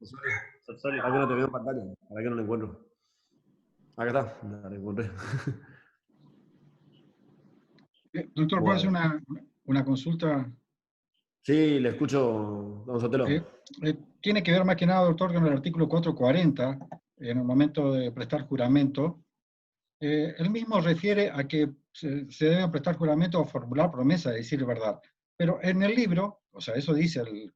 Sorry, ¿para qué no te veo en pantalla? ¿Para qué no lo encuentro? Acá está, la encontré. Doctor, ¿puedo hacer Bueno. una consulta? Sí, le escucho, don Sotelo. Eh, Tiene que ver más que nada, doctor, con el artículo 440, en el momento de prestar juramento. Él mismo refiere a que se debe prestar juramento o formular promesa de decir verdad. Pero en el libro, o sea, eso dice el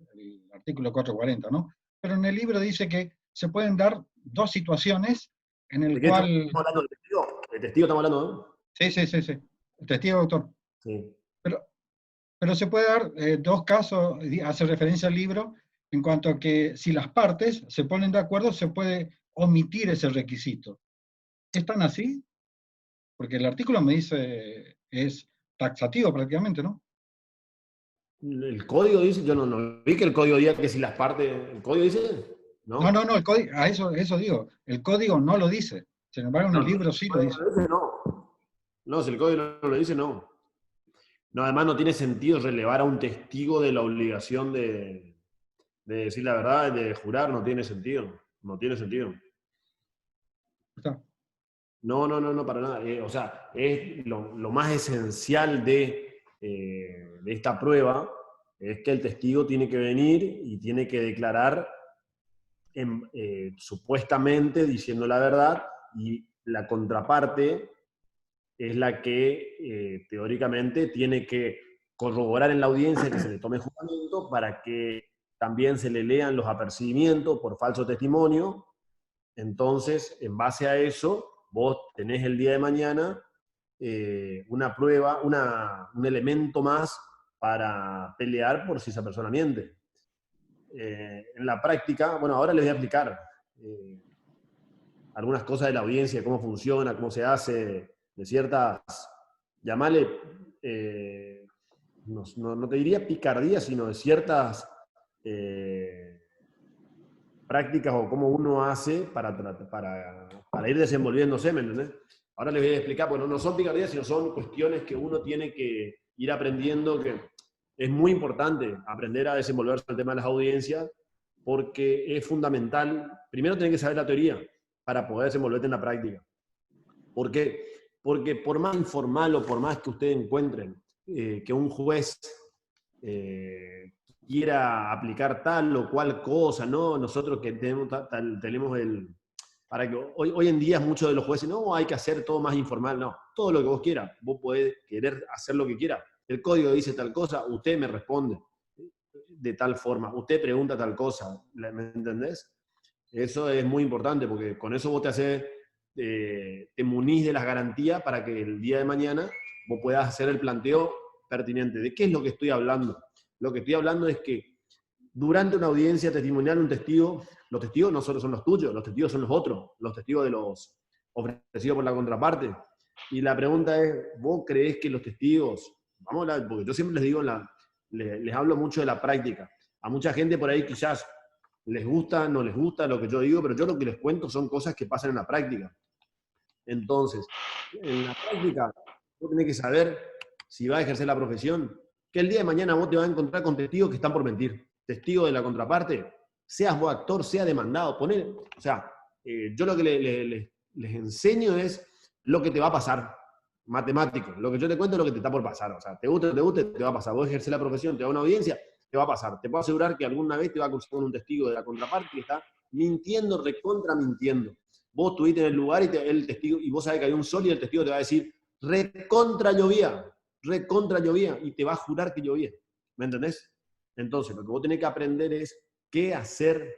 artículo 440, ¿no? Pero en el libro dice que se pueden dar dos situaciones en ¿De el qué estamos cual... hablando? ¿De testigo? ¿De testigo estamos hablando, no? Sí, sí, sí, sí. El testigo, doctor. Sí. Pero Pero se puede dar dos casos, hace referencia al libro, en cuanto a que si las partes se ponen de acuerdo, se puede omitir ese requisito. ¿Es tan así? Porque el artículo me dice, es taxativo prácticamente, ¿no? El código dice, yo no vi que el código diga que si las partes, ¿el código dice? No, no, No. no, el código, a eso digo, el código no lo dice. Sin embargo, en el No, si libro el sí lo código dice. lo dice, no. No, si el código no lo dice, no. No, además no tiene sentido relevar a un testigo de la obligación de decir la verdad, de jurar, no tiene sentido. No tiene sentido. Está. No, para nada. O sea, es lo más esencial de esta prueba es que el testigo tiene que venir y tiene que declarar supuestamente diciendo la verdad y la contraparte es la que teóricamente tiene que corroborar en la audiencia que se le tome juramento para que también se le lean los apercibimientos por falso testimonio. Entonces, en base a eso, vos tenés el día de mañana una prueba, un elemento más para pelear por si esa persona miente. En la práctica, bueno, ahora les voy a explicar eh, algunas cosas de la audiencia, cómo funciona, cómo se hace, de ciertas, llamale, no te diría picardía, sino de ciertas prácticas o cómo uno hace para ir desenvolviéndose, ¿me entendés? Ahora les voy a explicar, bueno, no son picardías, sino son cuestiones que uno tiene que ir aprendiendo, que es muy importante aprender a desenvolverse en el tema de las audiencias, porque es fundamental, primero tener que saber la teoría para poder desenvolverte en la práctica. ¿Por qué? Porque por más informal o por más que ustedes encuentren que un juez quiera aplicar tal o cual cosa, ¿no? Nosotros que tenemos el... Para que hoy en día muchos de los jueces, no, hay que hacer todo más informal, no, todo lo que vos quieras, vos podés querer hacer lo que quieras. El código dice tal cosa, usted me responde de tal forma, usted pregunta tal cosa, ¿me entendés? Eso es muy importante porque con eso vos te munís de las garantías para que el día de mañana vos puedas hacer el planteo pertinente. ¿De qué es lo que estoy hablando? Lo que estoy hablando es que durante una audiencia testimonial, un testigo, los testigos no solo son los tuyos, los testigos son los otros, los testigos de los ofrecidos por la contraparte. Y la pregunta es, ¿vos creés que los testigos, vamos a hablar, porque yo siempre les digo, les hablo mucho de la práctica. A mucha gente por ahí quizás les gusta, no les gusta lo que yo digo, pero yo lo que les cuento son cosas que pasan en la práctica. Entonces, en la práctica, vos tenés que saber si vas a ejercer la profesión, que el día de mañana vos te vas a encontrar con testigos que están por mentir. Testigo de la contraparte, seas vos actor, sea demandado. O sea, yo lo que les enseño es lo que te va a pasar, matemático. Lo que yo te cuento es lo que te está por pasar. O sea, te guste o no te guste, te va a pasar. Vos ejercer la profesión, te va a una audiencia, te va a pasar. Te puedo asegurar que alguna vez te va a cruzar con un testigo de la contraparte que está mintiendo, recontra mintiendo. Vos estuviste en el lugar y el testigo, y vos sabés que hay un sol y el testigo te va a decir, recontra llovía, y te va a jurar que llovía. ¿Me entendés? Entonces, lo que vos tenés que aprender es qué hacer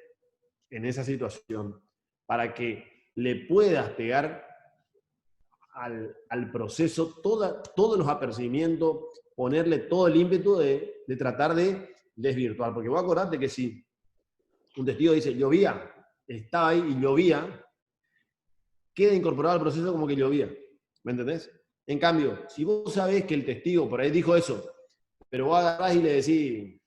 en esa situación para que le puedas pegar al proceso todos los apercibimientos, ponerle todo el ímpetu de tratar de desvirtuar. Porque vos acordate que si un testigo dice llovía, estaba ahí y llovía, queda incorporado al proceso como que llovía. ¿Me entendés? En cambio, si vos sabés que el testigo por ahí dijo eso, pero vos agarrás y le decís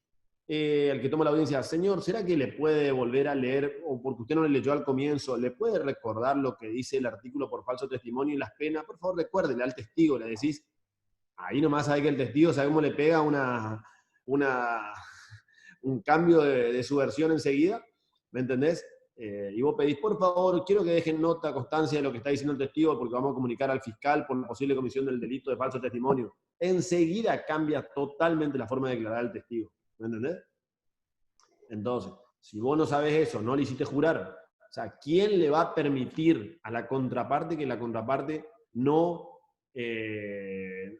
al que toma la audiencia, señor, ¿será que le puede volver a leer, o porque usted no le leyó al comienzo, le puede recordar lo que dice el artículo por falso testimonio y las penas? Por favor, recuérdele al testigo, le decís. Ahí nomás sabe que el testigo, sabe cómo le pega un cambio de su versión enseguida. ¿Me entendés? Y vos pedís, por favor, quiero que dejen nota, constancia de lo que está diciendo el testigo, porque vamos a comunicar al fiscal por la posible comisión del delito de falso testimonio. Enseguida cambia totalmente la forma de declarar al testigo. ¿Me entendés? Entonces, si vos no sabés eso, no le hiciste jurar, o sea, ¿quién le va a permitir a la contraparte que la contraparte no, o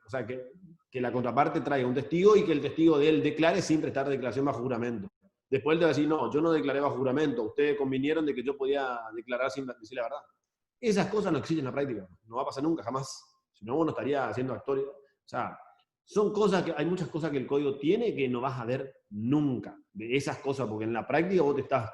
sea, que la contraparte traiga un testigo y que el testigo de él declare sin prestar declaración bajo juramento? Después él te va a decir, no, yo no declaré bajo juramento, ustedes convinieron de que yo podía declarar sin decir la verdad. Esas cosas no existen en la práctica, no va a pasar nunca, jamás. Si no, vos no estarías haciendo actor. O sea, son cosas que, hay muchas cosas que el código tiene que no vas a ver nunca, de esas cosas, porque en la práctica vos te estás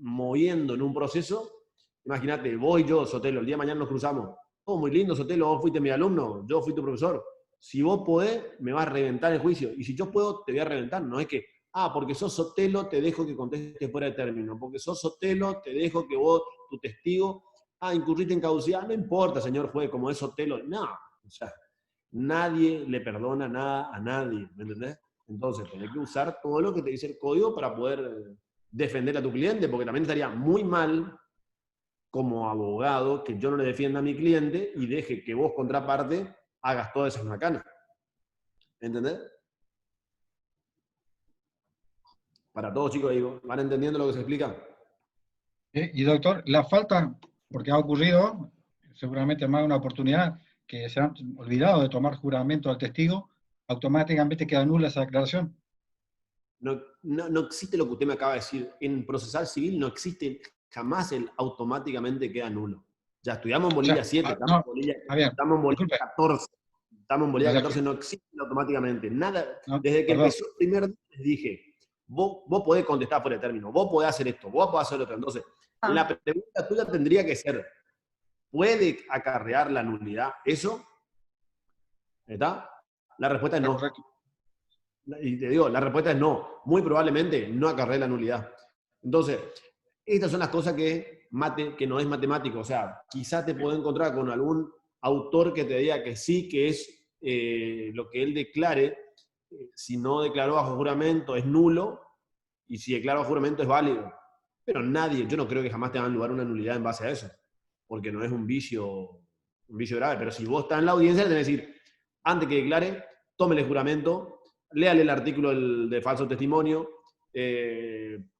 moviendo en un proceso. Imagínate, vos y yo, Sotelo, el día de mañana nos cruzamos. Oh, muy lindo, Sotelo, vos fuiste mi alumno, yo fui tu profesor. Si vos podés, me vas a reventar el juicio. Y si yo puedo, te voy a reventar. No es que, porque sos Sotelo, te dejo que contestes fuera de término. Porque sos Sotelo, te dejo que vos, tu testigo, incurriste en caducidad. No importa, señor juez, como es Sotelo. No, o sea, nadie le perdona nada a nadie, ¿me entendés? Entonces, tenés que usar todo lo que te dice el código para poder defender a tu cliente, porque también estaría muy mal como abogado que yo no le defienda a mi cliente y deje que vos, contraparte, hagas todas esas macanas. ¿Entendés? Para todos, chicos, digo, ¿van entendiendo lo que se explica? Y doctor, la falta, porque ha ocurrido, seguramente más de una oportunidad, que se han olvidado de tomar juramento al testigo, automáticamente queda nula esa declaración. No existe lo que usted me acaba de decir. En procesal civil no existe jamás el automáticamente queda nulo. Ya estudiamos en Bolivia 7, estamos en Bolivia 14. Estamos en Bolivia 14, no existe automáticamente. Nada. Desde que empezó el primer día les dije, vos podés contestar por el término, vos podés hacer esto, vos podés hacer otro. Entonces, la pregunta tuya tendría que ser, ¿puede acarrear la nulidad eso? ¿Está? La respuesta es no. Correcto. Y te digo, la respuesta es no. Muy probablemente no acarrea la nulidad. Entonces, estas son las cosas que no es matemático. O sea, quizás te puedo encontrar con algún autor que te diga que sí, que es lo que él declare. Si no declaró bajo juramento es nulo, y si declara bajo juramento es válido. Pero nadie, yo no creo que jamás te hagan lugar una nulidad en base a eso, porque no es un vicio grave. Pero si vos estás en la audiencia, le tenés que decir, antes que declare, tómele juramento, léale el artículo de falso testimonio,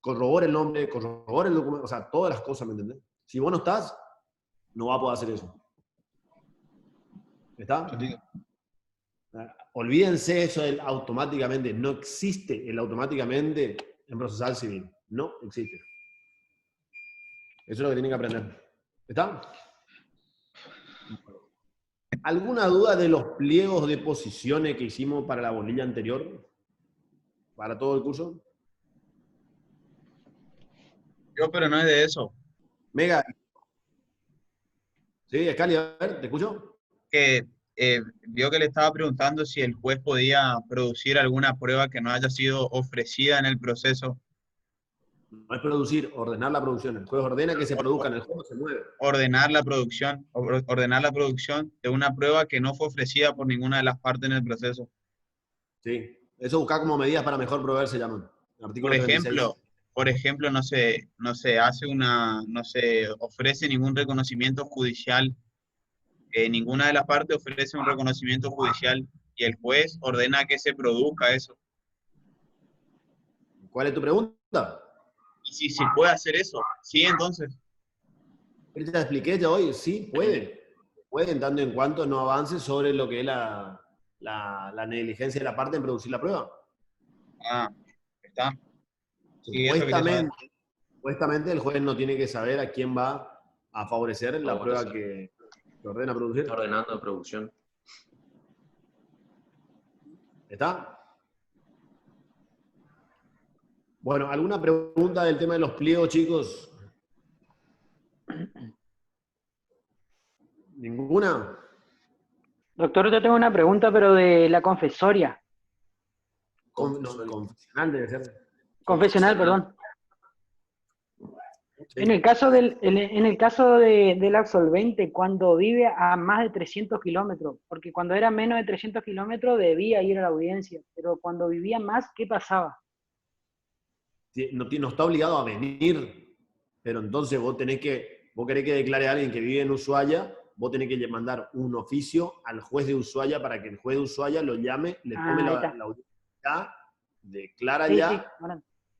corrobore el nombre, corrobore el documento, o sea, todas las cosas, ¿me entendés? Si vos no estás, no va a poder hacer eso. ¿Está? Olvídense eso del automáticamente. No existe el automáticamente en procesal civil. No existe. Eso es lo que tienen que aprender. ¿Está? ¿Alguna duda de los pliegos de posiciones que hicimos para la bolilla anterior? ¿Para todo el curso? Yo, pero no es de eso. Mega. Sí, Scali, a ver, ¿te escucho? Que vio que le estaba preguntando si el juez podía producir alguna prueba que no haya sido ofrecida en el proceso. No es producir, ordenar la producción. El juez ordena que se produzca, en el juego se mueve. Ordenar la producción de una prueba que no fue ofrecida por ninguna de las partes en el proceso. Sí, eso buscar como medidas para mejor proveer se llaman. Artículo 36. Por ejemplo, no se ofrece ningún reconocimiento judicial, ninguna de las partes ofrece un reconocimiento judicial y el juez ordena que se produzca eso. ¿Cuál es tu pregunta? Y si se puede hacer eso, sí, entonces. Te expliqué ya hoy, sí, puede. Pueden, tanto en cuanto no avance sobre lo que es la negligencia de la parte en producir la prueba. Está. Supuestamente el juez no tiene que saber a quién va a favorecer la prueba que ordena producir. Está ordenando la producción. ¿Está? Bueno, ¿alguna pregunta del tema de los pliegos, chicos? ¿Ninguna? Doctor, yo tengo una pregunta, pero de la confesoria. Confesional debe ser. Confesional, perdón. Sí. En el caso del absolvente, cuando vive a más de 300 kilómetros, porque cuando era menos de 300 kilómetros debía ir a la audiencia, pero cuando vivía más, ¿qué pasaba? no está obligado a venir, pero entonces vos querés que declare a alguien que vive en Ushuaia, vos tenés que mandar un oficio al juez de Ushuaia para que el juez de Ushuaia lo llame, le tome la audiencia, declara ya,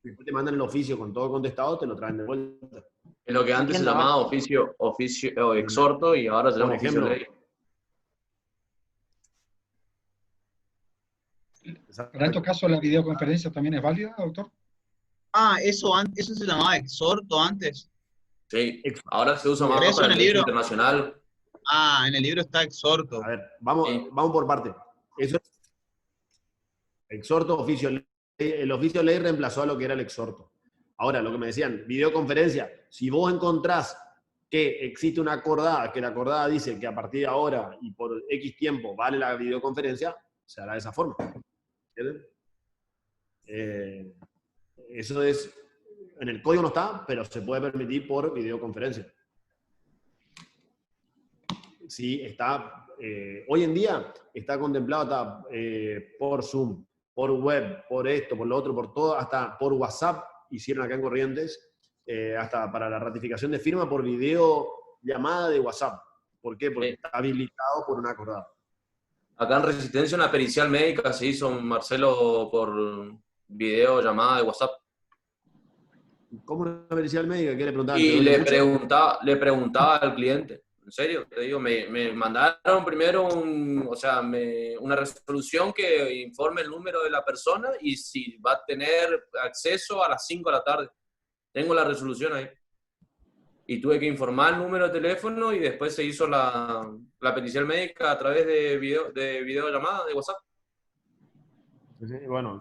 después te mandan el oficio con todo contestado, te lo traen de vuelta. Es lo que antes se llamaba oficio exhorto y ahora se llama oficio ley. ¿Para estos casos la videoconferencia también es válida, doctor? Eso se llamaba exhorto antes. Sí, ahora se usa más para el derecho internacional. En el libro está exhorto. A ver, vamos por parte. Eso es exhorto, oficio ley. El oficio ley reemplazó a lo que era el exhorto. Ahora, lo que me decían, videoconferencia, si vos encontrás que existe una acordada, que la acordada dice que a partir de ahora y por X tiempo vale la videoconferencia, se hará de esa forma. ¿Entienden? Eso es, en el código no está, pero se puede permitir por videoconferencia. Sí, está, hoy en día está contemplado por Zoom, por web, por esto, por lo otro, por todo, hasta por WhatsApp hicieron acá en Corrientes, hasta para la ratificación de firma por videollamada de WhatsApp. ¿Por qué? Porque está habilitado por una acordada. Acá en Resistencia una pericial médica se hizo, Marcelo, por videollamada de WhatsApp. ¿Cómo una pericial médica? ¿Qué le preguntaba? Y le preguntaba al cliente. En serio, te digo, me mandaron primero una resolución que informe el número de la persona y si va a tener acceso a las 5 de la tarde. Tengo la resolución ahí. Y tuve que informar el número de teléfono y después se hizo la petición médica a través de videollamada de WhatsApp. Bueno,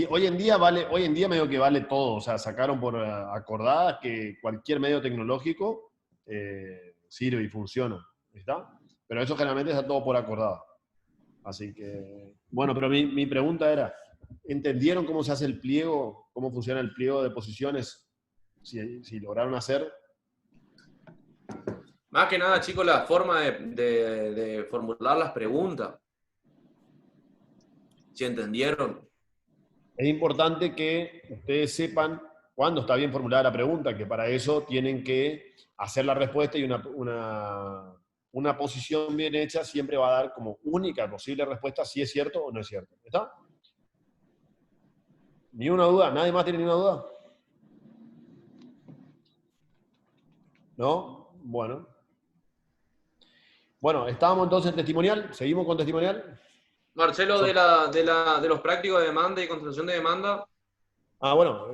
hoy en día medio que vale todo, o sea, sacaron por acordada que cualquier medio tecnológico sirve y funciona, ¿está? Pero eso generalmente está todo por acordada. Así que, bueno, pero mi pregunta era, ¿entendieron cómo se hace el pliego, cómo funciona el pliego de posiciones? Si lograron hacer. Más que nada, chicos, la forma de formular las preguntas. ¿Sí entendieron? Es importante que ustedes sepan cuándo está bien formulada la pregunta, que para eso tienen que hacer la respuesta y una posición bien hecha siempre va a dar como única posible respuesta si es cierto o no es cierto. ¿Está? ¿Ni una duda? ¿Nadie más tiene ni una duda? ¿No? Bueno. Bueno, estábamos entonces en testimonial. ¿Seguimos con testimonial? Marcelo, de los prácticos de demanda y contratación de demanda. Bueno,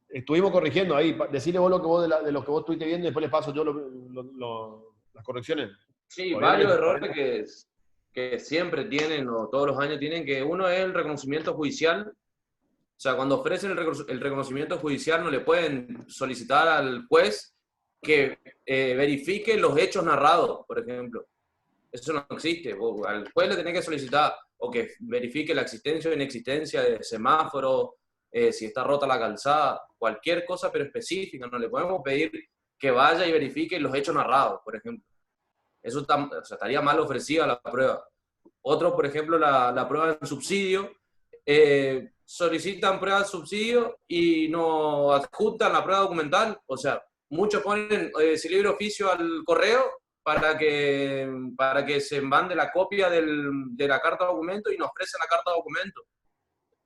estuvimos corrigiendo ahí. Decile vos de lo que vos estuviste viendo y después les paso yo las correcciones. Sí, varios errores que siempre tienen o todos los años tienen, que uno es el reconocimiento judicial. O sea, cuando ofrecen el reconocimiento judicial no le pueden solicitar al juez que verifique los hechos narrados, por ejemplo. Eso no existe. Al juez le tenés que solicitar o que verifique la existencia o inexistencia de semáforos, si está rota la calzada, cualquier cosa pero específica. No le podemos pedir que vaya y verifique los hechos narrados, por ejemplo. Eso estaría mal ofrecida la prueba. Otro, por ejemplo, la prueba en subsidio. Solicitan prueba de subsidio y no adjuntan la prueba documental. O sea, muchos ponen ese libre oficio al correo para que se mande la copia de la carta de documento y nos ofrecen la carta de documento.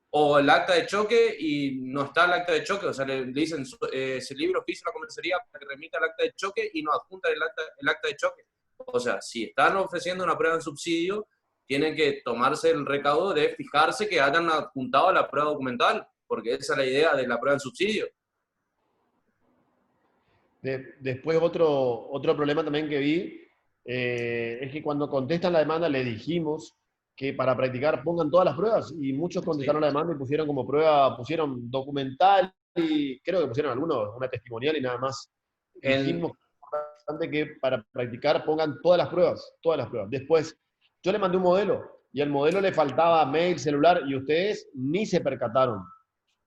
O el acta de choque y no está el acta de choque. O sea, le dicen ese libre oficio a la comisaría para que remita el acta de choque y nos adjunta el acta de choque. O sea, si están ofreciendo una prueba en subsidio, tienen que tomarse el recaudo de fijarse que hayan adjuntado la prueba documental, porque esa es la idea de la prueba en subsidio. Después otro problema también que vi es que cuando contestan la demanda le dijimos que para practicar pongan todas las pruebas y muchos contestaron la demanda y pusieron como prueba, pusieron documental y creo que pusieron algunos, una testimonial y nada más. Dijimos que es importante que para practicar pongan todas las pruebas, todas las pruebas. Después, yo le mandé un modelo y al modelo le faltaba mail, celular y ustedes ni se percataron.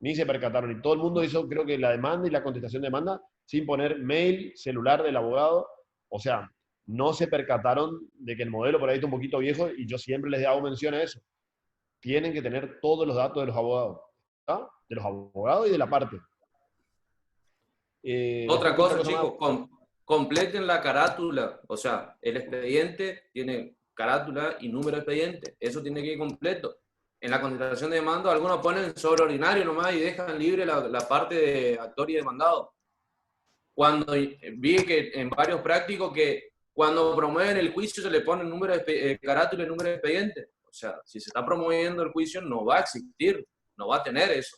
Y todo el mundo hizo, creo que la demanda y la contestación de demanda sin poner mail, celular del abogado. O sea, no se percataron de que el modelo por ahí está un poquito viejo y yo siempre les hago mención a eso. Tienen que tener todos los datos de los abogados. ¿está? De los abogados y de la parte. Otra después, cosa, ¿qué más? chicos, completen la carátula. O sea, el expediente tiene carátula y número de expediente. Eso tiene que ir completo. En la contestación de demanda, algunos ponen sobreordinario nomás y dejan libre la parte de actor y demandado. Cuando vi que en varios prácticos que cuando promueven el juicio se le pone el número de carátula y el número de expediente. O sea, si se está promoviendo el juicio, no va a existir, no va a tener eso.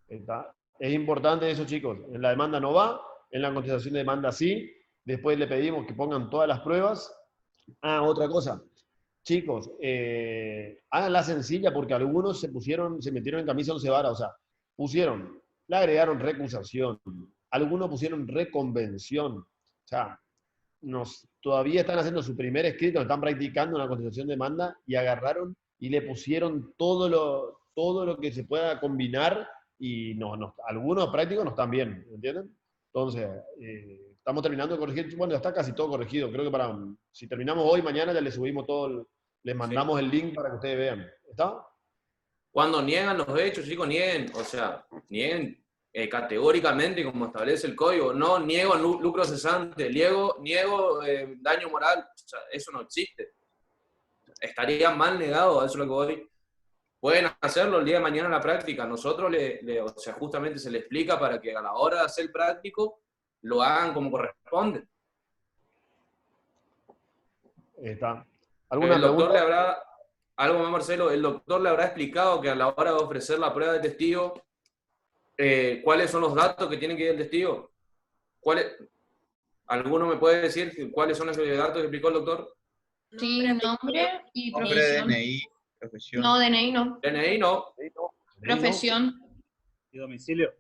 Está. Es importante eso, chicos. En la demanda no va, en la contestación de demanda sí. Después le pedimos que pongan todas las pruebas. Ah, otra cosa. Chicos, háganla sencilla porque algunos se metieron en camisa once varas. O sea, le agregaron recusación. Algunos pusieron reconvención. O sea, todavía están haciendo su primer escrito, están practicando una contestación de demanda y agarraron y le pusieron todo lo que se pueda combinar y algunos prácticos no están bien, ¿entienden? Entonces, estamos terminando de corregir, bueno, ya está casi todo corregido, creo que si terminamos hoy, mañana ya le subimos todo, les mandamos el link para que ustedes vean, ¿está? Cuando niegan los hechos, chicos, nieguen, o sea, nieguen categóricamente como establece el código, no niego lucro cesante, niego daño moral, o sea, eso no existe. Estaría mal negado, a eso es lo que voy. Pueden hacerlo el día de mañana en la práctica. Nosotros, o sea, justamente se le explica para que a la hora de hacer el práctico lo hagan como corresponde. Está. ¿Alguna el doctor le habrá, algo más Marcelo, el doctor le habrá explicado que a la hora de ofrecer la prueba de testigo, ¿cuáles son los datos que tiene que ir el testigo? ¿Alguno me puede decir cuáles son los datos que explicó el doctor? Sí, nombre y Nombre, profesión. DNI, profesión. No, DNI no. DNI no. Profesión. ¿Y domicilio?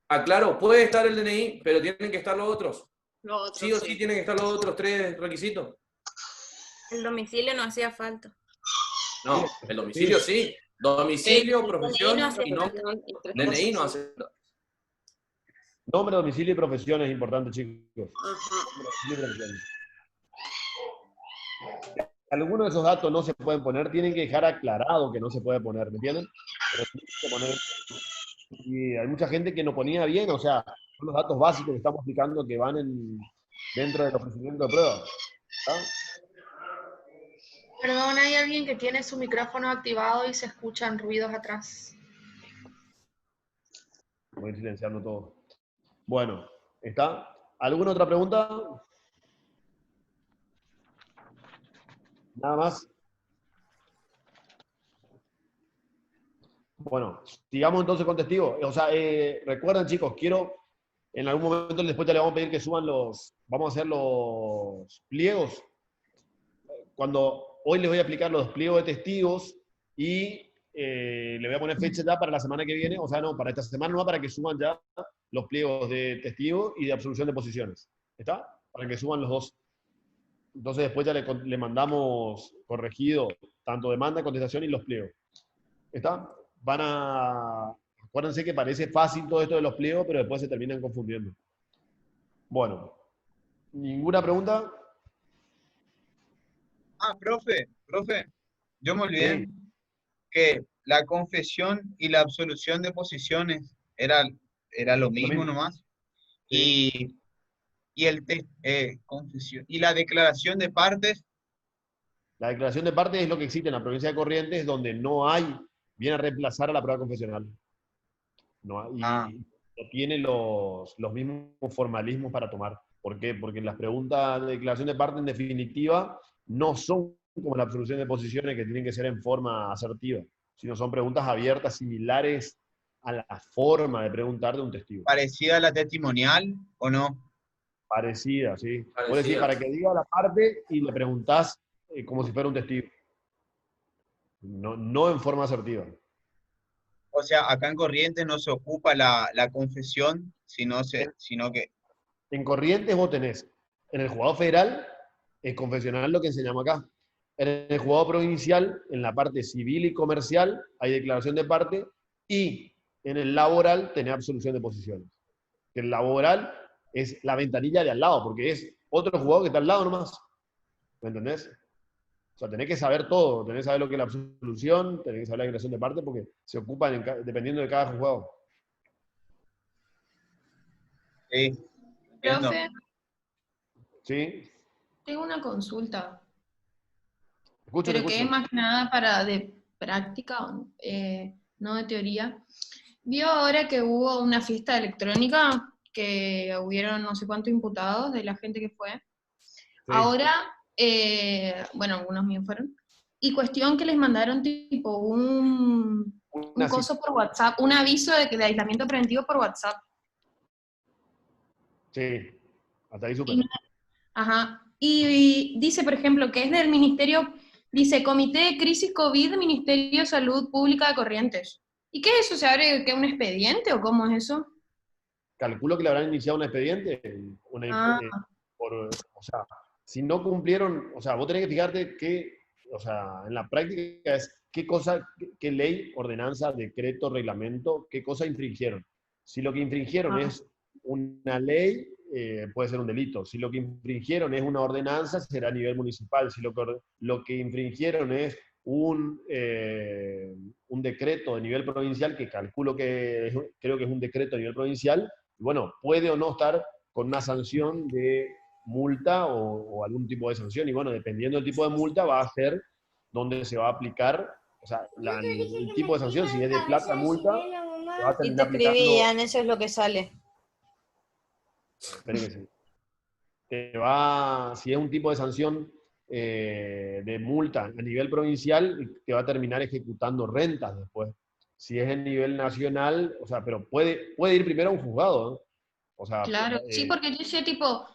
Ah, claro, puede estar el DNI, pero tienen que estar los otros. Lo otro, Sí o sí tienen que estar los otros 3 requisitos. El domicilio no hacía falta. No, el domicilio sí. Domicilio, El profesión DNI no hace y nombre. falta, y tres DNI no cosas. hace. Nombre, domicilio y profesión es importante, chicos. Ajá. Nombre, domicilio y profesión. Algunos de esos datos no se pueden poner, tienen que dejar aclarado que no se puede poner, ¿me entienden? Pero tienen que poner. Y hay mucha gente que no ponía bien, o sea, son los datos básicos que estamos explicando que van dentro del ofrecimiento de pruebas. ¿Está? Perdón, hay alguien que tiene su micrófono activado y se escuchan ruidos atrás. Voy a ir silenciando todo. Bueno, ¿está? ¿Alguna otra pregunta? Nada más. Bueno, sigamos entonces con testigos. O sea, recuerden, chicos, en algún momento después ya le vamos a pedir que suban vamos a hacer los pliegos. Hoy les voy a aplicar los pliegos de testigos y le voy a poner fecha ya para la semana que viene, o sea, no, para esta semana no, para que suban ya los pliegos de testigo y de absolución de posiciones. ¿Está? Para que suban los dos. Entonces después ya le mandamos corregido tanto demanda, contestación y los pliegos. ¿Está? Acuérdense que parece fácil todo esto de los pliegos, pero después se terminan confundiendo. Bueno, ¿ninguna pregunta? Ah, profe, yo me olvidé Sí. que la confesión y la absolución de posiciones era lo mismo mismo. nomás. Sí. Y confesión. Y la declaración de partes, La declaración de parte es lo que existe en la provincia de Corrientes, donde viene a reemplazar a la prueba confesional. No tiene los mismos formalismos para tomar. ¿Por qué? Porque las preguntas de declaración de parte, en definitiva, no son como la absolución de posiciones que tienen que ser en forma asertiva, sino son preguntas abiertas similares a la forma de preguntar de un testigo. parecida a la testimonial, ¿o no? Parecida, sí. Parecida. Puedes decir, para que diga la parte y le preguntás como si fuera un testigo. No en forma asertiva. O sea, acá en Corrientes no se ocupa la confesión, sino que... En Corrientes vos tenés, en el juzgado federal, es confesional lo que enseñamos acá. En el juzgado provincial, en la parte civil y comercial, hay declaración de parte, y en el laboral tenés absolución de posiciones. El laboral es la ventanilla de al lado, porque es otro juzgado que está al lado nomás. ¿Me entendés? O sea, tenés que saber todo, tenés que saber lo que es la absolución, tenés que saber la declaración de parte, porque se ocupan dependiendo de cada juzgado. Sí, entiendo. Profe, ¿Sí? tengo una consulta, Escucho, te pero que es escucho. más que nada para de práctica, no de teoría. ¿Vio ahora que hubo una fiesta electrónica, que hubieron no sé cuántos imputados de la gente que fue? Sí. Ahora, bueno, algunos míos fueron, y cuestión que les mandaron tipo un Una coso por WhatsApp, un aviso de aislamiento preventivo por WhatsApp. Sí, hasta ahí súper. Y, ajá, y dice, por ejemplo, que es del Ministerio, dice Comité de Crisis COVID, Ministerio de Salud Pública de Corrientes. ¿Y qué es eso? ¿Se abre que un expediente o cómo es eso? Calculo que le habrán iniciado un expediente, Ah, o sea, si no cumplieron, o sea, vos tenés que fijarte que, o sea, en la práctica es qué cosa, qué ley, ordenanza, decreto, reglamento, qué cosa infringieron. Si lo que infringieron es una ley, puede ser un delito. Si lo que infringieron es una ordenanza, será a nivel municipal. Si lo que infringieron es un decreto de nivel provincial, que calculo que creo que es un decreto a nivel provincial, bueno, puede o no estar con una sanción de multa o algún tipo de sanción. Y bueno, dependiendo del tipo de multa, va a ser donde se va a aplicar, o sea, el tipo de sanción, si es de plata multa, se va a Y te terminar aplicando. escribían, eso es lo que sale. Espere que sí. Si es un tipo de sanción de multa a nivel provincial, te va a terminar ejecutando rentas después. Si es a nivel nacional, o sea, pero puede ir primero a un juzgado, ¿no? O sea, claro, sí, porque yo decía tipo,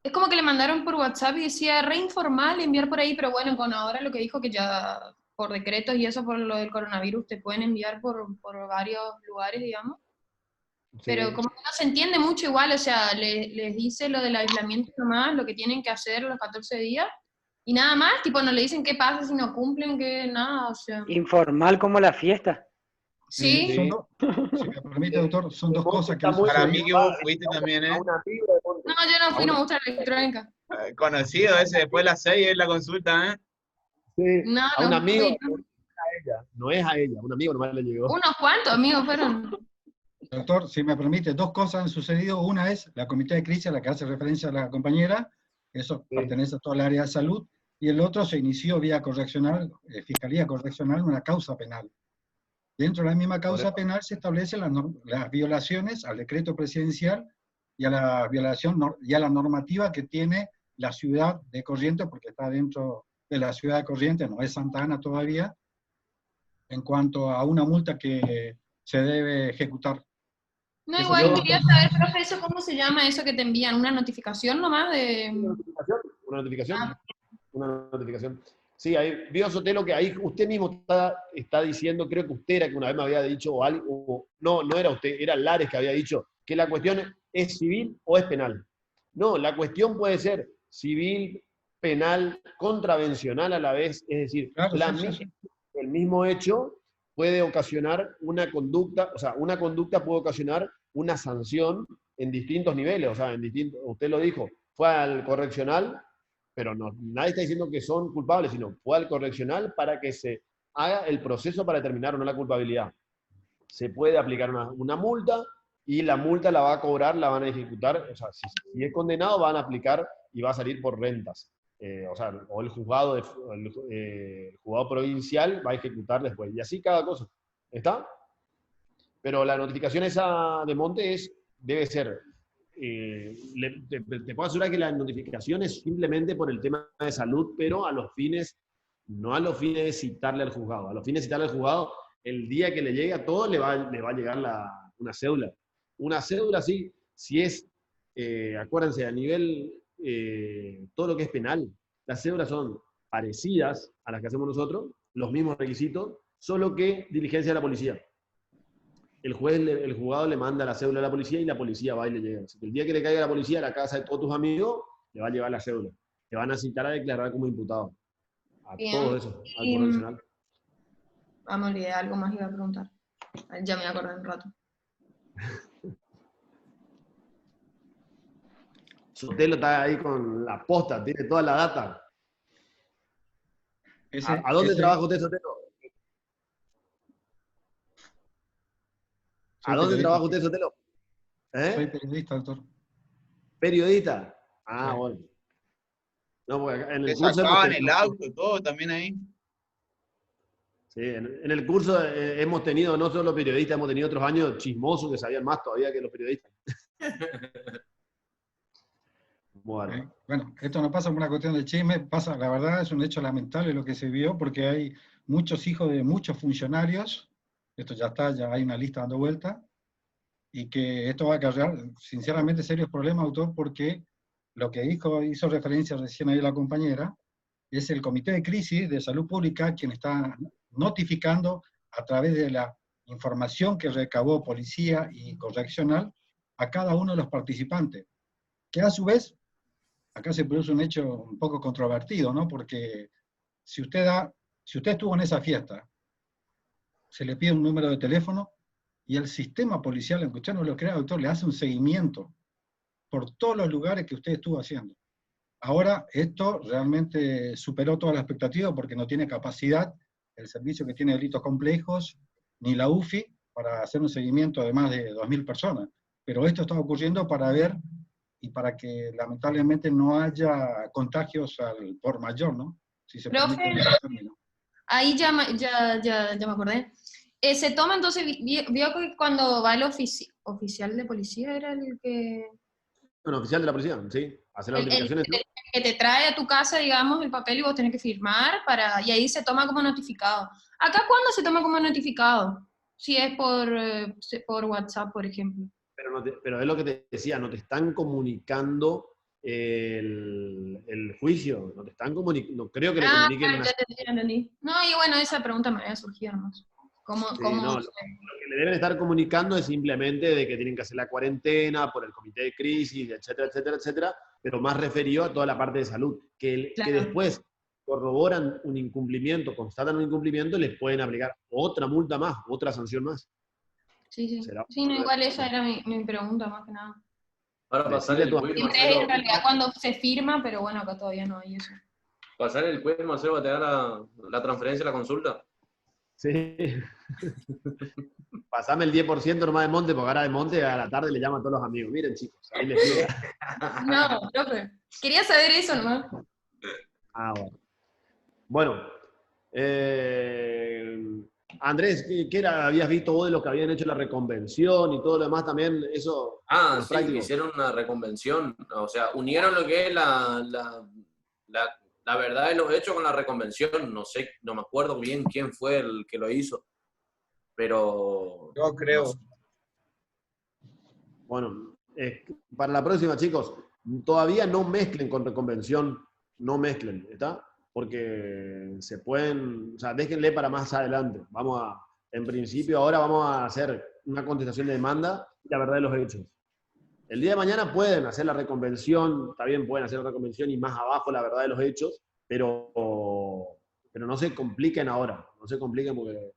es como que le mandaron por WhatsApp y decía re informal enviar por ahí, pero bueno, con ahora lo que dijo que ya por decretos y eso por lo del coronavirus te pueden enviar por varios lugares, digamos. Pero sí. como que no se entiende mucho igual, o sea, les dice lo del aislamiento nomás, lo que tienen que hacer los 14 días, y nada más, tipo, no le dicen qué pasa si no cumplen, qué nada, o sea. Informal como la fiesta. Sí, Sí. Si me permite, doctor, son dos Monte cosas que está han muy Para sucedido. mí que vos fuiste también, a ¿eh? un amigo de Monte. no, yo no A fui, no una, me gusta la electrónica. Conocido ese, después de las 6 es la consulta, ¿eh? sí, No, a un no amigo, fui. no es a ella, no es a ella, un amigo nomás le llegó. Unos cuantos amigos fueron. Doctor, si me permite, dos cosas han sucedido. Una es la comité de crisis a la que hace referencia la compañera, eso Sí. pertenece a toda el área de salud, y el otro se inició vía correccional, Fiscalía Correccional, una causa penal. Dentro de la misma causa penal se establecen las violaciones al decreto presidencial y a la y a la normativa que tiene la ciudad de Corrientes, porque está dentro de la ciudad de Corrientes, no es Santa Ana todavía, en cuanto a una multa que se debe ejecutar. No, Eso igual son Yo, las quería dos. saber, profe, ¿eso cómo se llama eso que te envían? ¿Una notificación nomás de...? una notificación, Ah, una notificación. Sí, ahí, vio Sotelo que ahí usted mismo está diciendo, creo que usted era que una vez me había dicho, o algo, no era usted, era Lares que había dicho, que la cuestión es civil o es penal. No, la cuestión puede ser civil, penal, contravencional a la vez, es decir, Claro, sí, sí, sí. el mismo hecho puede ocasionar una conducta, o sea, una conducta puede ocasionar una sanción en distintos niveles, o sea, usted lo dijo, fue al correccional, pero no, nadie está diciendo que son culpables, sino fue al correccional para que se haga el proceso para determinar o no la culpabilidad. Se puede aplicar una multa y la multa la va a cobrar, la van a ejecutar, o sea, si es condenado van a aplicar y va a salir por rentas. O sea, o el juzgado, el juzgado provincial va a ejecutar después. Y así cada cosa. ¿Está? Pero la notificación esa de monte debe ser, te puedo asegurar que la notificación es simplemente por el tema de salud, pero a los fines, no a los fines de citarle al juzgado. A los fines de citarle al juzgado, el día que le llegue a todo le va a llegar una cédula. Una cédula, sí, si es, acuérdense, a nivel, todo lo que es penal, las cédulas son parecidas a las que hacemos nosotros, los mismos requisitos, solo que diligencia de la policía. El juzgado le manda la cédula a la policía y la policía va y le llega. Así que el día que le caiga a la policía a la casa de todos tus amigos, le va a llevar la cédula. Te van a citar a declarar como imputado. A bien. todos esos, al Y, correccional. vamos, olvidé, algo más iba a preguntar. Ya me acordé un rato. Sotelo está ahí con la posta, tiene toda la data. ¿A dónde trabaja usted, Sotelo? ¿A dónde trabaja usted, Sotelo? Soy periodista, doctor. ¿Periodista? Ah, Sí. bueno. No, porque en el Te curso sacaban el auto, todo también ahí. Sí, en el curso hemos tenido no solo periodistas, hemos tenido otros años chismosos que sabían más todavía que los periodistas. Bueno. Bueno, esto no pasa por una cuestión de chisme, pasa, la verdad es un hecho lamentable lo que se vio, porque hay muchos hijos de muchos funcionarios, esto ya está, ya hay una lista dando vuelta, y que esto va a acarrear sinceramente serios problemas, autor, porque lo que hizo referencia recién ahí la compañera, es el Comité de Crisis de Salud Pública quien está notificando a través de la información que recabó policía y correccional a cada uno de los participantes, que a su vez, acá se produce un hecho un poco controvertido, ¿no? Porque si usted estuvo en esa fiesta, se le pide un número de teléfono y el sistema policial, aunque usted no lo crea, doctor, le hace un seguimiento por todos los lugares que usted estuvo haciendo. Ahora, esto realmente superó toda la expectativa porque no tiene capacidad el servicio que tiene delitos complejos, ni la UFI, para hacer un seguimiento de más de 2.000 personas. Pero esto está ocurriendo para ver y para que lamentablemente no haya contagios al por mayor, ¿no? Si se Profe, permite el término. ahí ya me acordé. Se toma entonces, vio que cuando va el oficial de policía era el que... Un oficial de la policía, sí. Hacer las El notificaciones. que te trae a tu casa, digamos, el papel y vos tenés que firmar y ahí se toma como notificado. ¿Acá cuándo se toma como notificado? Si es por WhatsApp, por ejemplo. Pero es lo que te decía, no te están comunicando el juicio, no te están comunicando, no creo que le comuniquen una... Ya entendí. No, y bueno, esa pregunta me había surgido más. ¿Cómo, Sí, cómo no, lo que le deben estar comunicando es simplemente de que tienen que hacer la cuarentena por el comité de crisis, etcétera, etcétera, etcétera, pero más referido a toda la parte de salud, que Claro. después corroboran un incumplimiento, constatan un incumplimiento, les pueden aplicar otra multa más, otra sanción más. Sí. Sí, no, igual esa era mi pregunta, más que nada. Para pasar Decirle el a tu quiz, amigo. Siempre es en Marcelo, realidad cuando se firma, pero bueno, acá todavía no hay eso. pasar el quiz, Marcelo, va a te dar la transferencia, la consulta. Sí. Pasame el 10% nomás de monte, porque ahora de monte a la tarde le llaman a todos los amigos. Miren, chicos, ahí les pido. No, profe. Quería saber eso nomás. Ah, bueno. Andrés, ¿qué era? ¿Habías visto vos de lo que habían hecho la reconvención y todo lo demás también? Eso. Sí, que hicieron una reconvención. O sea, unieron lo que es la verdad de los hechos con la reconvención. No sé, no me acuerdo bien quién fue el que lo hizo. Pero... Yo creo. No sé. Bueno, para la próxima, chicos, todavía no mezclen con reconvención, no mezclen, ¿está? Porque se pueden, o sea, déjenle para más adelante. En principio ahora vamos a hacer una contestación de demanda y la verdad de los hechos. El día de mañana pueden hacer la reconvención, está bien, pueden hacer la reconvención y más abajo la verdad de los hechos, pero no se compliquen ahora, no se compliquen porque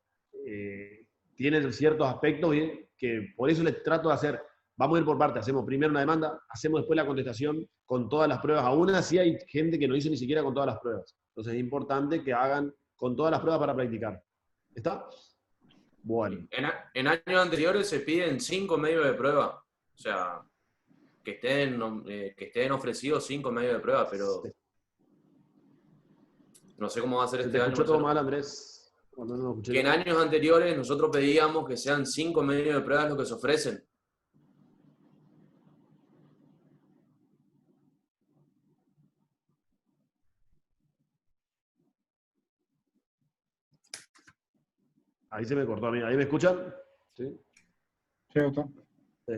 tienen ciertos aspectos que por eso les trato de hacer. Vamos a ir por parte, hacemos primero una demanda, hacemos después la contestación con todas las pruebas. Aún así hay gente que no hizo ni siquiera con todas las pruebas. Entonces es importante que hagan con todas las pruebas para practicar. ¿Está? Bueno. En años anteriores se piden 5 medios de prueba. O sea, que estén ofrecidos 5 medios de prueba, pero no sé cómo va a ser este ¿Te año. escuchó todo mal, Andrés? No que en años anteriores nosotros pedíamos que sean 5 medios de prueba los que se ofrecen. Ahí se me cortó a mí. ¿Ahí me escuchan? Sí. Sí, doctor. Sí.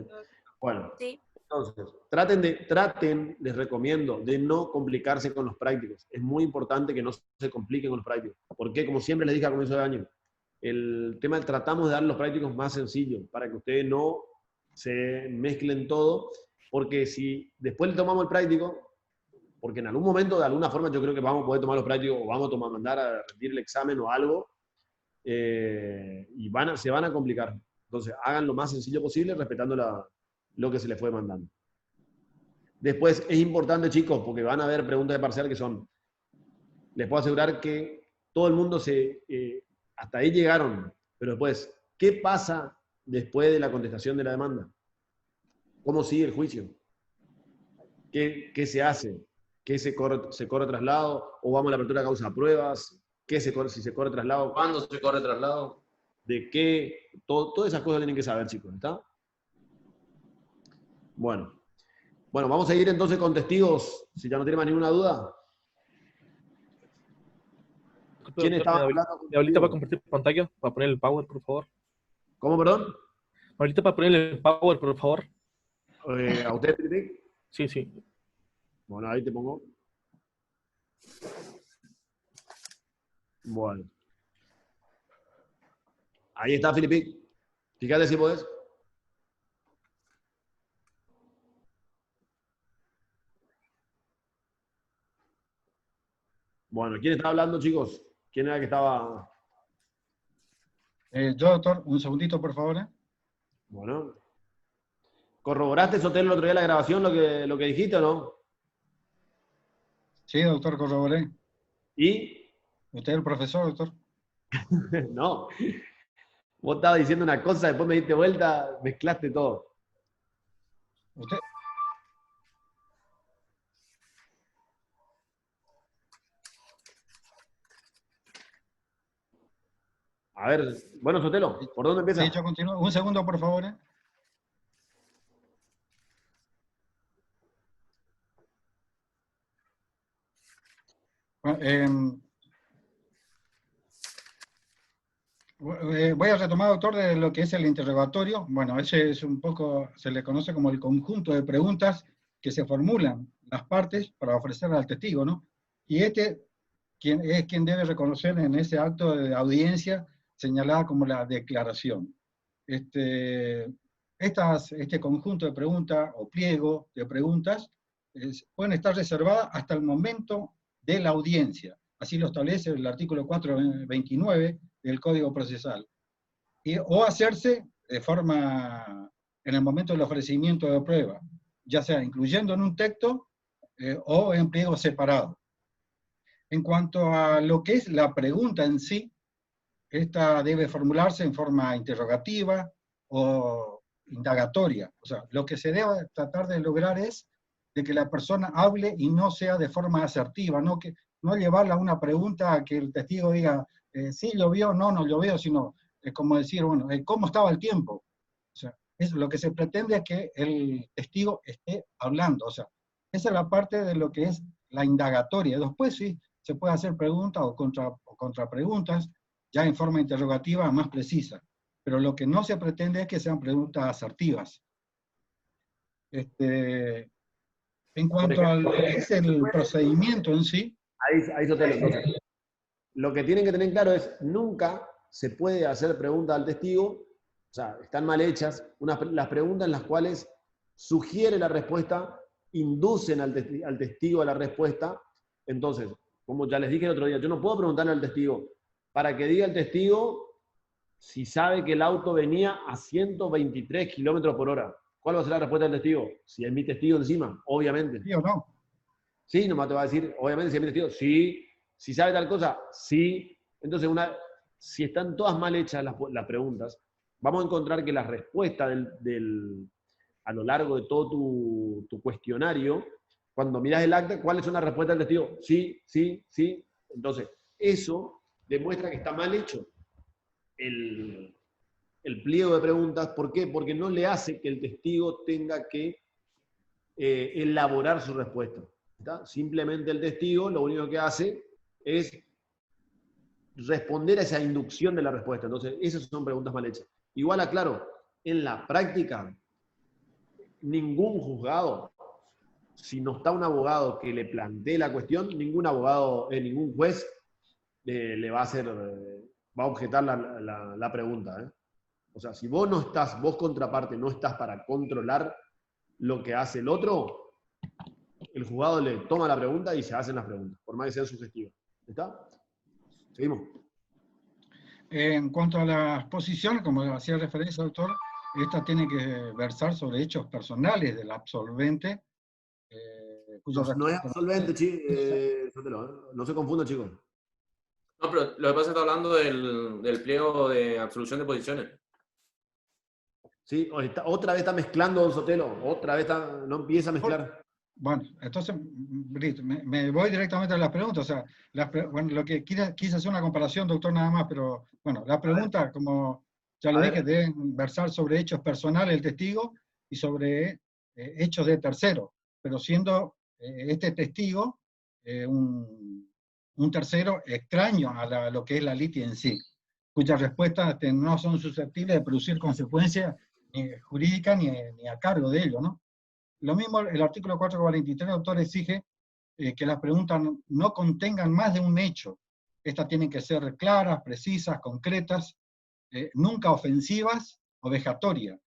Bueno, Sí. entonces, traten, les recomiendo, de no complicarse con los prácticos. Es muy importante que no se compliquen con los prácticos. Porque, como siempre les dije al comienzo de año, el tema tratamos de dar los prácticos más sencillos para que ustedes no se mezclen todo. Porque si después le tomamos el práctico, porque en algún momento, de alguna forma, yo creo que vamos a poder tomar los prácticos o vamos a mandar a rendir el examen o algo, y se van a complicar. Entonces, hagan lo más sencillo posible respetando lo que se les fue mandando. Después, es importante, chicos, porque van a haber preguntas de parcial que son, les puedo asegurar que todo el mundo hasta ahí llegaron, pero después, ¿qué pasa después de la contestación de la demanda? ¿Cómo sigue el juicio? ¿Qué se hace? ¿Qué se corre traslado? ¿O vamos a la apertura de causa a pruebas? ¿Qué si se corre traslado? ¿Cuándo se corre traslado? ¿De qué? Todas esas cosas tienen que saber, chicos, ¿está? Bueno, vamos a ir entonces con testigos, si ya no tiene más ninguna duda. ¿Quién estaba hablando con ahorita para compartir pantalla, para poner el power, por favor? ¿Cómo, perdón? Ahorita para poner el power, por favor. ¿A usted, Felipe? Sí, sí. Bueno, ahí te pongo. Bueno. Ahí está, Felipe. Fíjate si podés. Bueno, ¿quién está hablando, chicos? ¿Quién era que estaba...? Yo, doctor, un segundito, por favor. Bueno. ¿Corroboraste, Sotelo, el otro día la grabación, lo que dijiste o no? Sí, doctor, corroboré. ¿Y? ¿Usted es el profesor, doctor? No. Vos estabas diciendo una cosa, después me diste vuelta, mezclaste todo. ¿Usted? A ver, bueno, Sotelo, ¿por dónde empieza? Sí, yo continúo. Un segundo, por favor. Bueno, voy a retomar, doctor, de lo que es el interrogatorio. Bueno, ese es un poco, se le conoce como el conjunto de preguntas que se formulan las partes para ofrecer al testigo, ¿no? Y es quien debe reconocer en ese acto de audiencia señalada como la declaración. Este conjunto de preguntas o pliego de preguntas pueden estar reservadas hasta el momento de la audiencia. Así lo establece el artículo 429 del Código Procesal. O hacerse de forma, en el momento del ofrecimiento de prueba, ya sea incluyendo en un texto o en pliego separado. En cuanto a lo que es la pregunta en sí, esta debe formularse en forma interrogativa o indagatoria. O sea, lo que se debe tratar de lograr es de que la persona hable y no sea de forma asertiva, no llevarla a una pregunta a que el testigo diga, sí llovió, no llovió, sino como decir, bueno, ¿cómo estaba el tiempo? O sea, lo que se pretende es que el testigo esté hablando. O sea, esa es la parte de lo que es la indagatoria. Después sí, se puede hacer preguntas o contrapreguntas, ya en forma interrogativa más precisa. Pero lo que no se pretende es que sean preguntas asertivas. En cuanto a lo que es el procedimiento en sí. Ahí Sotelo, entonces. Lo que tienen que tener claro es, nunca se puede hacer preguntas al testigo, o sea, están mal hechas, las preguntas en las cuales sugiere la respuesta, inducen al testigo a la respuesta. Entonces, como ya les dije el otro día, yo no puedo preguntarle al testigo, para que diga el testigo si sabe que el auto venía a 123 kilómetros por hora. ¿Cuál va a ser la respuesta del testigo? Si es mi testigo encima, obviamente. ¿Sí o no? Sí, nomás te va a decir, obviamente, si es mi testigo, sí. Si sabe tal cosa, sí. Entonces, si están todas mal hechas las preguntas, vamos a encontrar que la respuesta a lo largo de todo tu cuestionario, cuando miras el acta, ¿cuáles son las respuestas del testigo? Sí, sí, sí. Entonces, eso demuestra que está mal hecho el pliego de preguntas. ¿Por qué? Porque no le hace que el testigo tenga que elaborar su respuesta. ¿Está? Simplemente el testigo lo único que hace es responder a esa inducción de la respuesta. Entonces, esas son preguntas mal hechas. Igual aclaro, en la práctica, ningún juzgado, si no está un abogado que le plantee la cuestión, ningún abogado, ningún juez le va a objetar la pregunta. ¿eh? O sea, si vos no estás, vos contraparte, no estás para controlar lo que hace el otro, el juzgado le toma la pregunta y se hacen las preguntas, por más que sean sugestivas. ¿Está? Seguimos. En cuanto a las posiciones, como hacía referencia, doctor, esta tiene que versar sobre hechos personales del absolvente. No es absolvente, no se confunda, chicos. No, pero lo que pasa es que está hablando del pliego de absolución de posiciones. Sí, otra vez está mezclando Don Sotelo, otra vez no empieza a mezclar. Bueno, entonces, Brito, me voy directamente a la pregunta. O sea, bueno, lo que quise hacer una comparación, doctor, nada más, pero bueno, la pregunta, como ya lo dije, deben versar sobre hechos personales del testigo y sobre hechos de tercero, pero siendo este testigo un tercero extraño a lo que es la litis en sí, cuyas respuestas no son susceptibles de producir consecuencias ni jurídicas ni a cargo de ello, ¿no? Lo mismo el artículo 443, doctor, exige que las preguntas no contengan más de un hecho. Estas tienen que ser claras, precisas, concretas, nunca ofensivas o vejatorias.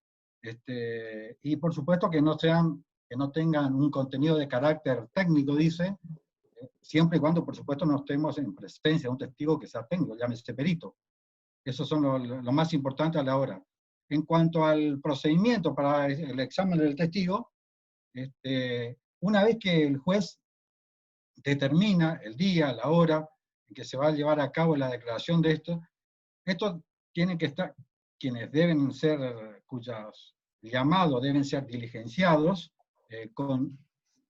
Y por supuesto que no tengan un contenido de carácter técnico, dice, siempre y cuando, por supuesto, no estemos en presencia de un testigo que sea técnico, llámese perito. Esos son lo más importante a la hora. En cuanto al procedimiento para el examen del testigo, una vez que el juez determina el día, la hora en que se va a llevar a cabo la declaración de estos tienen que estar, quienes deben ser, cuyos llamados deben ser diligenciados con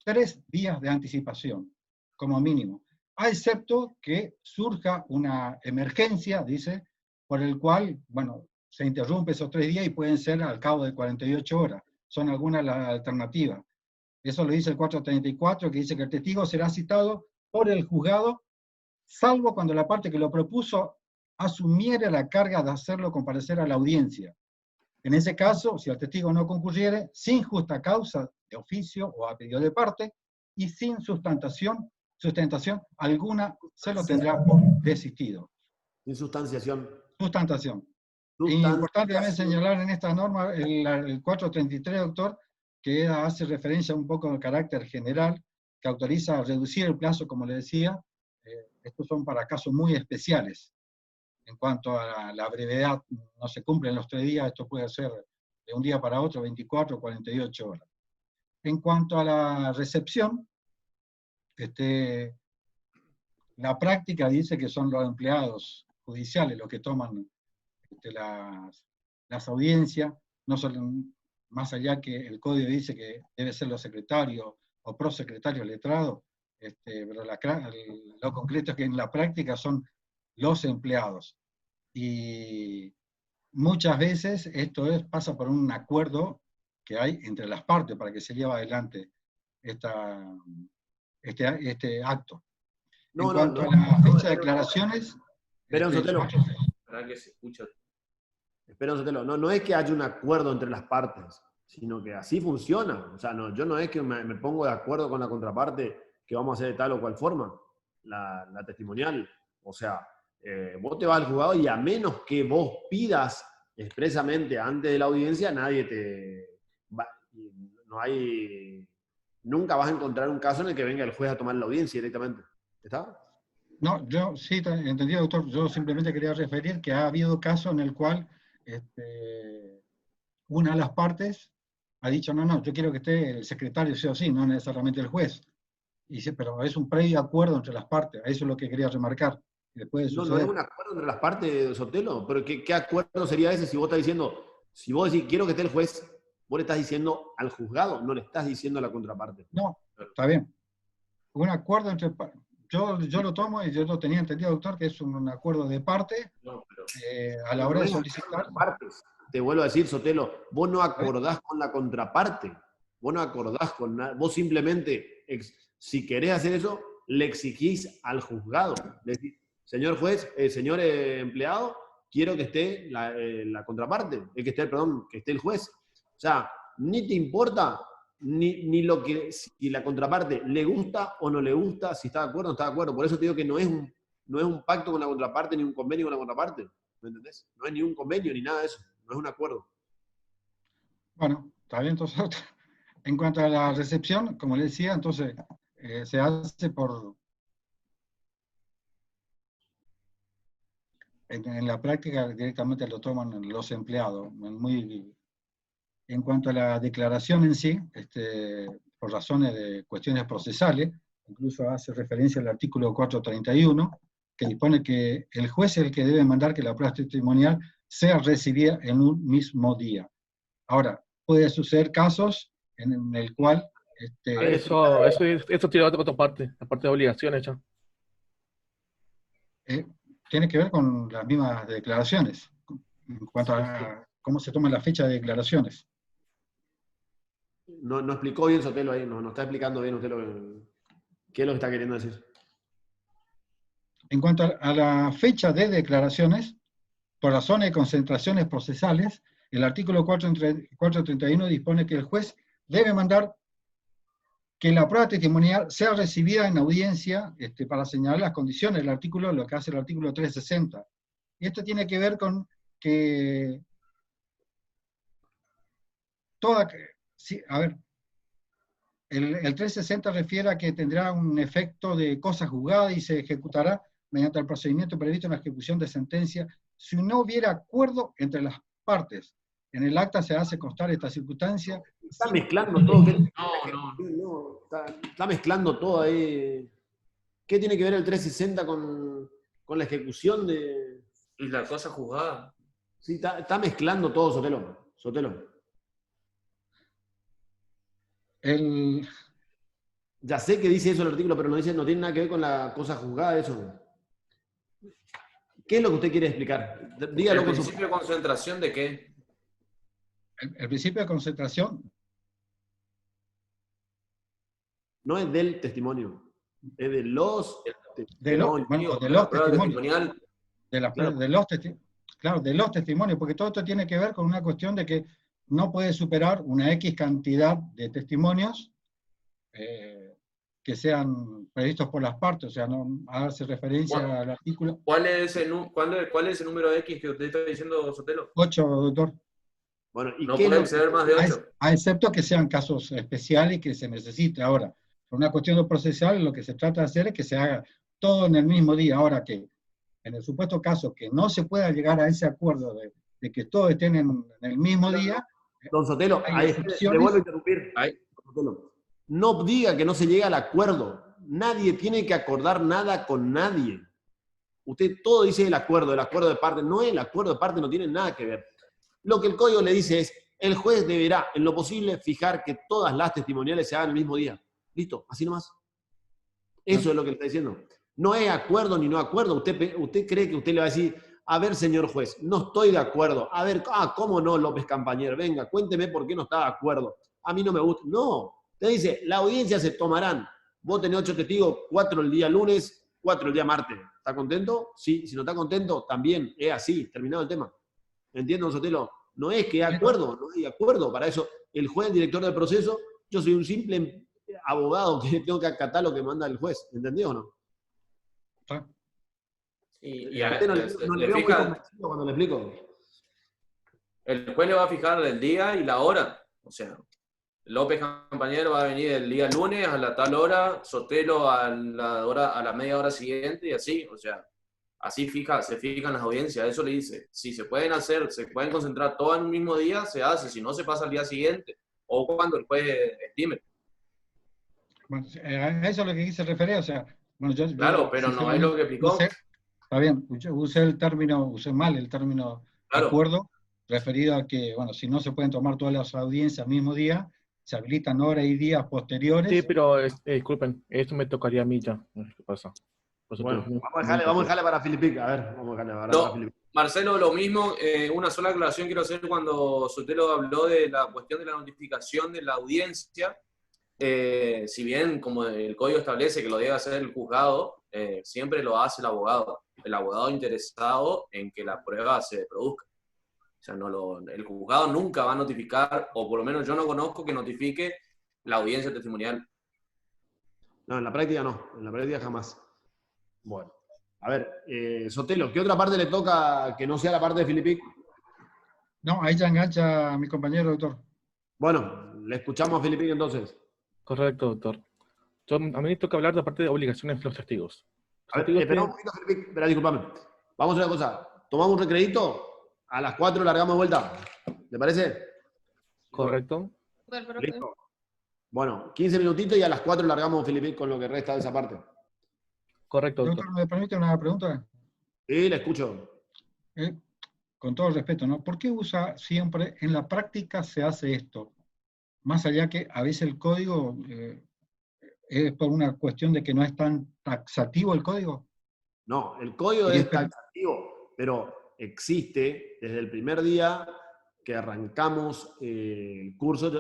3 días de anticipación, como mínimo, excepto que surja una emergencia, dice, por el cual, bueno, se interrumpe esos 3 días y pueden ser al cabo de 48 horas. Son algunas las alternativas. Eso lo dice el 434, que dice que el testigo será citado por el juzgado, salvo cuando la parte que lo propuso asumiere la carga de hacerlo comparecer a la audiencia. En ese caso, si el testigo no concurriere, sin justa causa de oficio o a pedido de parte, y sin sustentación alguna, se lo tendrá por desistido. Sin sustanciación. Sustentación. Importante también señalar en esta norma, el 433, doctor, que hace referencia un poco al carácter general, que autoriza a reducir el plazo, como le decía. Estos son para casos muy especiales. En cuanto a la brevedad, no se cumplen los 3 días, esto puede ser de un día para otro, 24 o 48 horas. En cuanto a la recepción, la práctica dice que son los empleados judiciales los que toman las audiencias, no solo, más allá que el código dice que debe ser los secretarios o prosecretarios letrados, pero lo concreto es que en la práctica son los empleados. Y muchas veces esto pasa por un acuerdo que hay entre las partes para que se lleve adelante este acto. En cuanto a la fecha de declaraciones... Espera un Sotelo. Para que se escuche. Espera un Sotelo. No es que haya un acuerdo entre las partes, sino que así funciona. O sea, yo no es que me pongo de acuerdo con la contraparte que vamos a hacer de tal o cual forma, la testimonial. O sea, vos te vas al juzgado y a menos que vos pidas expresamente antes de la audiencia, nadie nunca vas a encontrar un caso en el que venga el juez a tomar la audiencia directamente. ¿Está? No, yo sí entendí, doctor. Yo simplemente quería referir que ha habido casos en el cual una de las partes ha dicho, no, yo quiero que esté el secretario sí o sí, no necesariamente el juez. Y dice, pero es un previo acuerdo entre las partes. Eso es lo que quería remarcar. Después no es un acuerdo entre las partes, Sotelo. Pero ¿qué acuerdo sería ese si vos estás diciendo, si vos decís quiero que esté el juez, vos le estás diciendo al juzgado, no le estás diciendo a la contraparte? No, está bien. Un acuerdo entre partes. Yo lo tomo y yo lo tenía entendido, doctor, que es un acuerdo de parte a la hora de solicitar. Te vuelvo a decir, Sotelo, vos no acordás con la contraparte. Vos no acordás con nada. Vos simplemente, si querés hacer eso, le exigís al juzgado. Decís, señor juez, señor empleado, quiero que esté la contraparte, que esté el juez. O sea, ni te importa ni lo que, si la contraparte le gusta o no le gusta, si está de acuerdo o no está de acuerdo. Por eso te digo que no es un pacto con la contraparte, ni un convenio con la contraparte. ¿Me entendés? No es ni un convenio ni nada de eso. No es un acuerdo. Bueno, está bien, entonces. En cuanto a la recepción, como le decía, entonces se hace en la práctica directamente lo toman los empleados. En cuanto a la declaración en sí, por razones de cuestiones procesales, incluso hace referencia al artículo 431, que dispone que el juez es el que debe mandar que la prueba testimonial sea recibida en un mismo día. Ahora, puede suceder casos en el cual... Eso tiene otra parte, la parte de obligaciones ya. Tiene que ver con las mismas declaraciones, en cuanto a cómo se toma la fecha de declaraciones. No explicó bien Sotelo ahí, no está explicando bien usted qué es lo que está queriendo decir. En cuanto a la fecha de declaraciones, por razones de concentraciones procesales, el artículo 431 dispone que el juez debe mandar que la prueba testimonial sea recibida en audiencia para señalar las condiciones del artículo, lo que hace el artículo 360. Y esto tiene que ver con que el 360 refiere a que tendrá un efecto de cosa juzgada y se ejecutará mediante el procedimiento previsto en la ejecución de sentencia si no hubiera acuerdo entre las partes. En el acta se hace constar esta circunstancia. Está mezclando todo. No. Está mezclando todo ahí. ¿Qué tiene que ver el 360 con la ejecución de...? Y la cosa juzgada. Sí, está mezclando todo, Sotelo. Ya sé que dice eso el artículo, pero no tiene nada que ver con la cosa juzgada, eso. ¿Qué es lo que usted quiere explicar? Dígalo. ¿El principio de concentración de qué? El principio de concentración no es del testimonio, es de los testimonios. De los testimonios. De los testimonios, porque todo esto tiene que ver con una cuestión de que no puede superar una X cantidad de testimonios que sean previstos por las partes, o sea, no hace referencia al artículo. ¿Cuál es el número X que usted está diciendo, Sotelo? 8, doctor. Bueno, ¿y no puede exceder más de 8. Excepto que sean casos especiales y que se necesite. Ahora, por una cuestión de procesal, lo que se trata de hacer es que se haga todo en el mismo día. Ahora que, en el supuesto caso que no se pueda llegar a ese acuerdo de que todos estén en el mismo día... Don Sotelo, le vuelvo a interrumpir. No diga que no se llega al acuerdo. Nadie tiene que acordar nada con nadie. Usted todo dice el acuerdo de parte. No, el acuerdo de parte no tiene nada que ver. Lo que el código le dice es, el juez deberá, en lo posible, fijar que todas las testimoniales se hagan el mismo día. Listo, así nomás. Eso es lo que le está diciendo. No es acuerdo ni no acuerdo. Usted cree que usted le va a decir, a ver, señor juez, no estoy de acuerdo. A ver, ¿cómo no, López Campañero? Venga, cuénteme por qué no está de acuerdo. A mí no me gusta. No. Usted dice, la audiencia se tomarán. Vos tenés 8 testigos, 4 el día lunes, 4 el día martes. ¿Está contento? Sí. Si no está contento, también es así. Terminado el tema. ¿Entiende, don Sotelo? No es que hay acuerdo, no hay acuerdo. Para eso, el juez, director del proceso, yo soy un simple abogado que tengo que acatar lo que manda el juez. ¿Entendió o no? Y no le veo muy convencido cuando le explico. El juez le va a fijar el día y la hora. O sea, López Campañero va a venir el día lunes a la tal hora, Sotelo a la media hora siguiente y así. O sea, así se fijan las audiencias. Eso le dice. Si se pueden concentrar todo en un mismo día, se hace. Si no, se pasa al día siguiente o cuando el juez estime. Bueno, a eso es lo que quise referir. O sea, bueno, claro, pero no es lo que explicó. Está bien, usé mal el término acuerdo, referido a que, bueno, si no se pueden tomar todas las audiencias al mismo día, se habilitan horas y días posteriores. Sí, pero disculpen, esto me tocaría a mí ya. ¿Qué pasa? Bueno, vamos a dejarle para Filipic. A ver, vamos a dejarle para Filipic. Marcelo, lo mismo, una sola aclaración quiero hacer cuando Sotelo habló de la cuestión de la notificación de la audiencia. Si bien, como el código establece que lo debe hacer el juzgado, siempre lo hace el abogado interesado en que la prueba se produzca. O sea, el juzgado nunca va a notificar, o por lo menos yo no conozco que notifique la audiencia testimonial. No, en la práctica no, en la práctica jamás. Bueno, a ver, Sotelo, ¿qué otra parte le toca que no sea la parte de Filipic? No, ahí ya engancha a mi compañero, doctor. Bueno, le escuchamos a Filipic entonces. Correcto, doctor. A mí me toca hablar de la parte de obligaciones de los testigos. A ver, espera un poquito, Filipic, espera, discúlpame. Vamos a hacer una cosa. Tomamos un recredito, a las 4 largamos de vuelta. ¿Le parece? Correcto. Listo. Bueno, 15 minutitos y a las 4 largamos, Filipic, con lo que resta de esa parte. Correcto, doctor. Doctor, ¿me permite una pregunta? Sí, la escucho. Con todo el respeto, ¿no? ¿Por qué usa siempre, en la práctica se hace esto? Más allá que a veces el código es por una cuestión de que no es tan taxativo el código. No, el código es taxativo, pero existe desde el primer día que arrancamos el curso.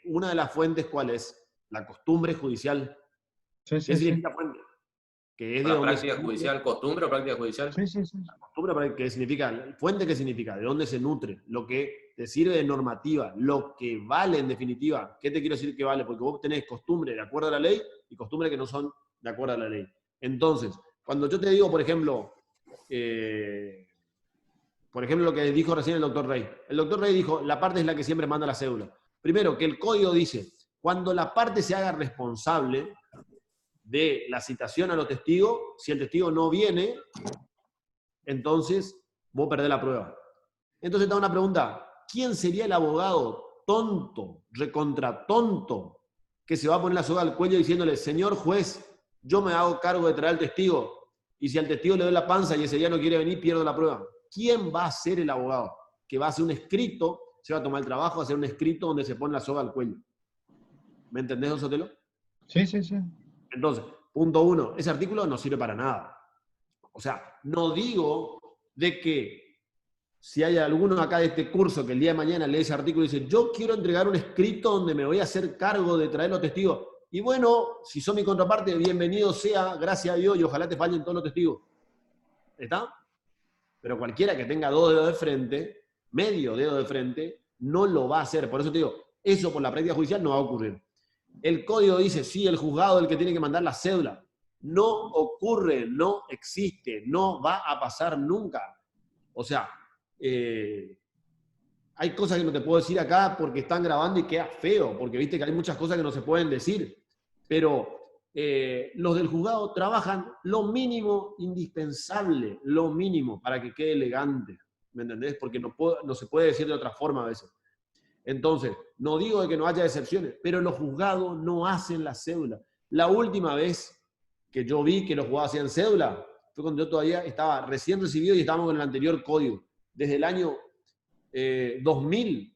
Una de las fuentes, ¿cuál es? La costumbre judicial. Sí, ¿Qué significa fuente? Que es de ¿Una donde práctica judicial, costumbre o práctica judicial? Sí, sí, sí. costumbre, ¿qué significa? Fuente, ¿qué significa? ¿De dónde se nutre? Lo que te sirve de normativa, lo que vale en definitiva. ¿Qué te quiero decir que vale? Porque vos tenés costumbre de acuerdo a la ley y costumbre que no son de acuerdo a la ley. Entonces, cuando yo te digo, por ejemplo, lo que dijo recién el doctor Rey. El doctor Rey dijo, la parte es la que siempre manda la cédula. Primero, que el código dice, cuando la parte se haga responsable de la citación a los testigos, si el testigo no viene, entonces vos perdés la prueba. Entonces te da una pregunta, ¿quién sería el abogado tonto, recontra tonto, que se va a poner la soga al cuello diciéndole, señor juez, yo me hago cargo de traer al testigo, y si al testigo le doy la panza y ese día no quiere venir, pierdo la prueba? ¿Quién va a ser el abogado? Que va a hacer un escrito, se va a tomar el trabajo de hacer un escrito donde se pone la soga al cuello. ¿Me entendés, don Sotelo? Sí, sí, sí. Entonces, punto 1, ese artículo no sirve para nada. O sea, no digo de que si hay alguno acá de este curso que el día de mañana lee ese artículo y dice, yo quiero entregar un escrito donde me voy a hacer cargo de traer los testigos. Y bueno, si son mi contraparte, bienvenido sea, gracias a Dios, y ojalá te fallen todos los testigos. ¿Está? Pero cualquiera que tenga 2 dedos de frente, medio dedo de frente, no lo va a hacer. Por eso te digo, eso por la práctica judicial no va a ocurrir. El código dice, sí, el juzgado es el que tiene que mandar la cédula. No ocurre, no existe, no va a pasar nunca. O sea, hay cosas que no te puedo decir acá porque están grabando y queda feo, porque viste que hay muchas cosas que no se pueden decir. Pero los del juzgado trabajan lo mínimo indispensable, lo mínimo para que quede elegante. ¿Me entendés? Porque no se puede decir de otra forma a veces. Entonces, no digo de que no haya excepciones, pero los juzgados no hacen la cédula. La última vez que yo vi que los juzgados hacían cédula fue cuando yo todavía estaba recién recibido y estábamos con el anterior código. Desde el año 2000,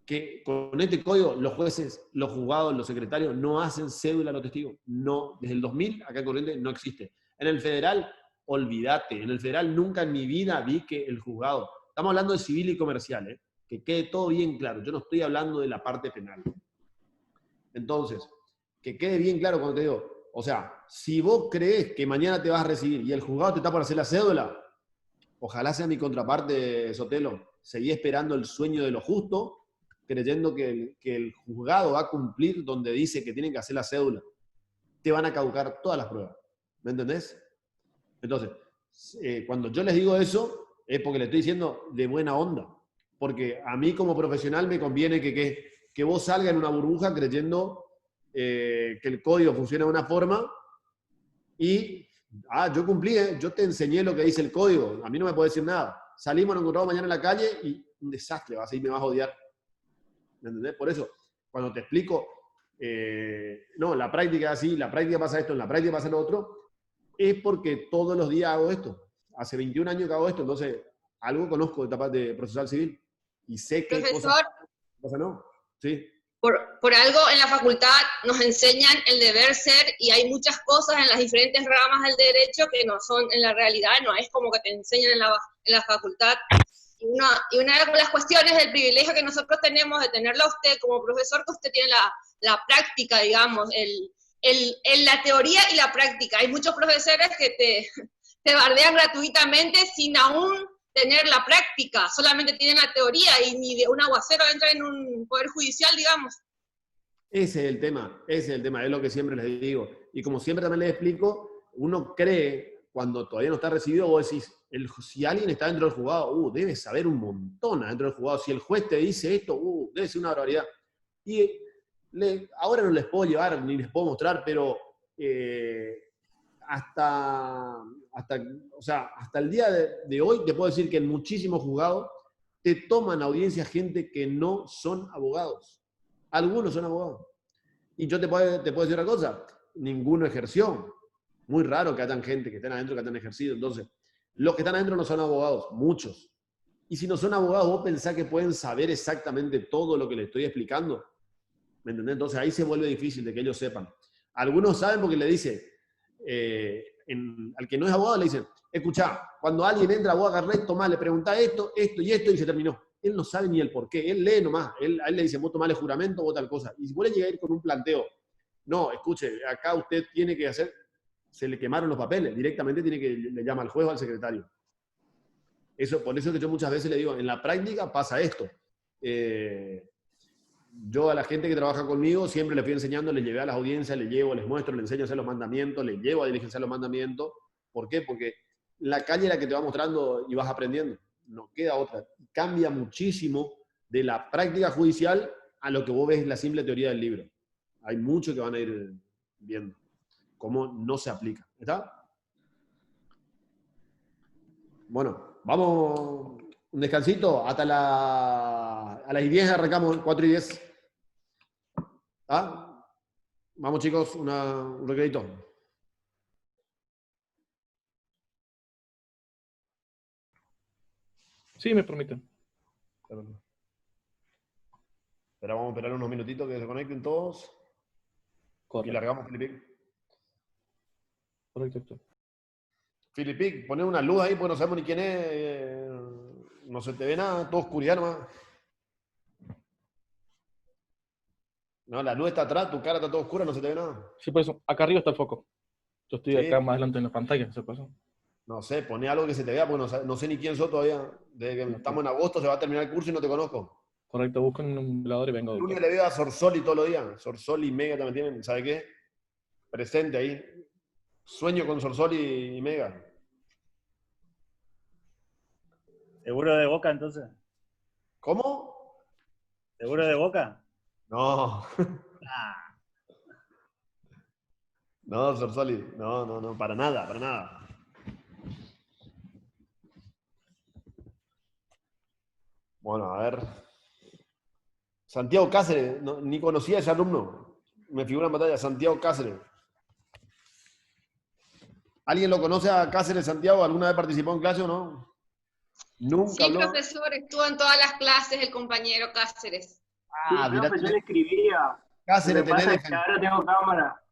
que con este código los jueces, los juzgados, los secretarios no hacen cédula a los testigos. No, desde el 2000 acá en Corrientes no existe. En el federal, olvídate. En el federal nunca en mi vida vi que el juzgado, estamos hablando de civil y comercial, que quede todo bien claro. Yo no estoy hablando de la parte penal. Entonces, que quede bien claro cuando te digo, o sea, si vos crees que mañana te vas a recibir y el juzgado te está por hacer la cédula, ojalá sea mi contraparte, Sotelo. Seguí esperando el sueño de lo justo, creyendo que el juzgado va a cumplir donde dice que tienen que hacer la cédula. Te van a caducar todas las pruebas. ¿Me entendés? Entonces, cuando yo les digo eso, es porque le estoy diciendo de buena onda. Porque a mí como profesional me conviene que vos salgas en una burbuja creyendo que el código funciona de una forma y, yo cumplí, yo te enseñé lo que dice el código, a mí no me puede decir nada. Salimos, nos encontramos mañana en la calle y un desastre, vas a ir, me vas a odiar. ¿Me entendés? Por eso, cuando te explico, no, la práctica es así, la práctica pasa esto, en la práctica pasa lo otro, es porque todos los días hago esto. Hace 21 años que hago esto, entonces algo conozco de etapas de procesal civil y sé que Profesor, cosas no. Sí. Por algo en la facultad nos enseñan el deber ser y hay muchas cosas en las diferentes ramas del derecho que no son en la realidad, no es como que te enseñan en la facultad. Y una de las cuestiones del privilegio que nosotros tenemos de tenerla a usted como profesor, que usted tiene la práctica, digamos, la teoría y la práctica. Hay muchos profesores que te bardean gratuitamente sin aún tener la práctica, solamente tienen la teoría y ni de un aguacero entra en un poder judicial, digamos. Ese es el tema, es lo que siempre les digo. Y como siempre también les explico, uno cree, cuando todavía no está recibido, vos decís, si alguien está dentro del juzgado, debe saber un montón adentro del juzgado. Si el juez te dice esto, debe ser una barbaridad. Y ahora no les puedo llevar, ni les puedo mostrar, pero hasta el día de hoy te puedo decir que en muchísimos juzgados te toman audiencia gente que no son abogados. Algunos son abogados. Y yo te puedo decir una cosa, ninguno ejerció. Muy raro que hayan gente que estén adentro que hayan ejercido. Entonces, los que están adentro no son abogados, muchos. Y si no son abogados, vos pensás que pueden saber exactamente todo lo que les estoy explicando. ¿Me entendés? Entonces ahí se vuelve difícil de que ellos sepan. Algunos saben porque le dice, al que no es abogado le dicen, escuchá, cuando alguien entra a abogado Carnet, tomá, le preguntá esto, esto y esto y se terminó. Él no sabe ni el por qué, él lee nomás. A él le dice, vos tomale juramento, vos tal cosa. Y si vos le llegás a ir con un planteo, no, escuche, acá usted tiene que hacer, se le quemaron los papeles, directamente le llama al juez o al secretario. Por eso que yo muchas veces le digo, en la práctica pasa esto. Yo a la gente que trabaja conmigo siempre les fui enseñando, les llevé a las audiencias, les llevo, les muestro, les enseño a hacer los mandamientos, les llevo a diligenciar los mandamientos. ¿Por qué? Porque la calle es la que te va mostrando y vas aprendiendo. No queda otra. Cambia muchísimo de la práctica judicial a lo que vos ves la simple teoría del libro. Hay mucho que van a ir viendo cómo no se aplica. ¿Está? Bueno, vamos un descansito hasta a las 10 arrancamos, 4:10. ¿Ah? Vamos chicos, un recredito. Sí, me permiten. Pero vamos a esperar unos minutitos que se conecten todos. Correcto. Y largamos Filipic. Correcto. Filipic, poné una luz ahí porque no sabemos ni quién es. No se te ve nada, todo oscuridad nomás. No, la luz está atrás, tu cara está toda oscura, no se te ve nada. Sí, por eso. Acá arriba está el foco. Yo estoy Sí. acá más adelante en la pantalla, ¿se pasó? No sé, poné algo que se te vea, porque no sé ni quién sos todavía. Desde que estamos en agosto se va a terminar el curso y no te conozco. Correcto, busco un velador y vengo. El lunes le veo a Sorsoli todos los días. Sorsoli y Mega también tienen, ¿sabe qué? Presente ahí. Sueño con Sorsoli y Mega. ¿Seguro de Boca entonces? ¿Cómo? ¿Seguro de Boca? No. No, Sorsoli. No, para nada. Bueno, a ver. Santiago Cáceres, ni conocía a ese alumno. Me figura en batalla, Santiago Cáceres. ¿Alguien lo conoce a Cáceres Santiago? ¿Alguna vez participó en clase o no? Nunca Sí, habló. profesor, estuvo en todas las clases el compañero Cáceres. Ah, sí, profe, yo le escribía. Cáceres, Lo que pasa es que ahora tengo cámara.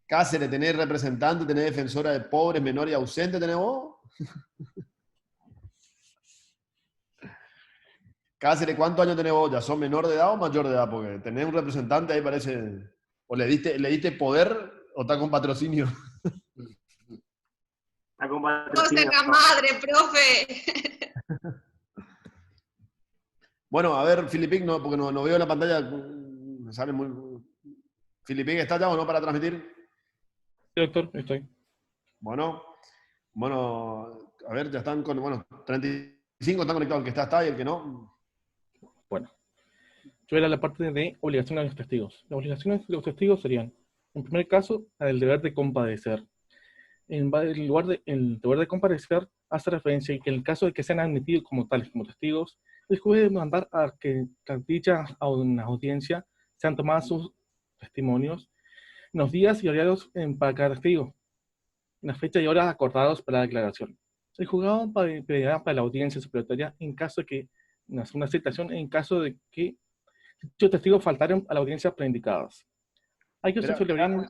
Cáceres, tenés representante, tenés defensora de pobres, menores y ausentes, tenés vos. Cáceres, ¿cuántos años tenés vos? ¿Ya sos menor de edad o mayor de edad? Porque tenés un representante ahí, parece. ¿O le diste poder o está con patrocinio? Está con Cosa patrocinio. la madre, profe. Bueno, a ver, Filipic, no, porque no veo en la pantalla. Me sale muy. Filipic, ¿está ya o no para transmitir? Sí, doctor, estoy. Bueno, a ver, ya están con. Bueno, 35 están conectados, el que está y el que no. Bueno, yo era la parte de obligaciones de los testigos. Las obligaciones de los testigos serían, en primer caso, el deber de comparecer. El deber de comparecer hace referencia a que en el caso de que sean admitidos como tales, como testigos, el juez debe mandar a que dicha audiencia sean tomados sus testimonios en los días y horarios para cada testigo, en las fechas y horas acordados para la declaración. El juzgado pedirá para la audiencia supletoria en caso de que una citación en caso de que dichos testigos faltaran a la audiencia preindicadas. Hay que celebrar.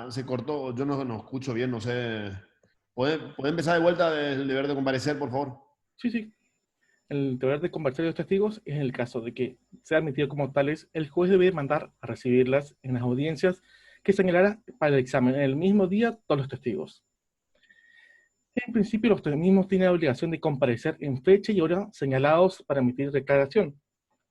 Se cortó, yo no escucho bien, no sé. ¿Puede empezar de vuelta el deber de comparecer, por favor? Sí. El deber de comparecer de los testigos es en el caso de que sea admitido como tales, el juez debe mandar a recibirlas en las audiencias que señalará para el examen en el mismo día todos los testigos. En principio, los mismos tienen la obligación de comparecer en fecha y hora señalados para emitir declaración.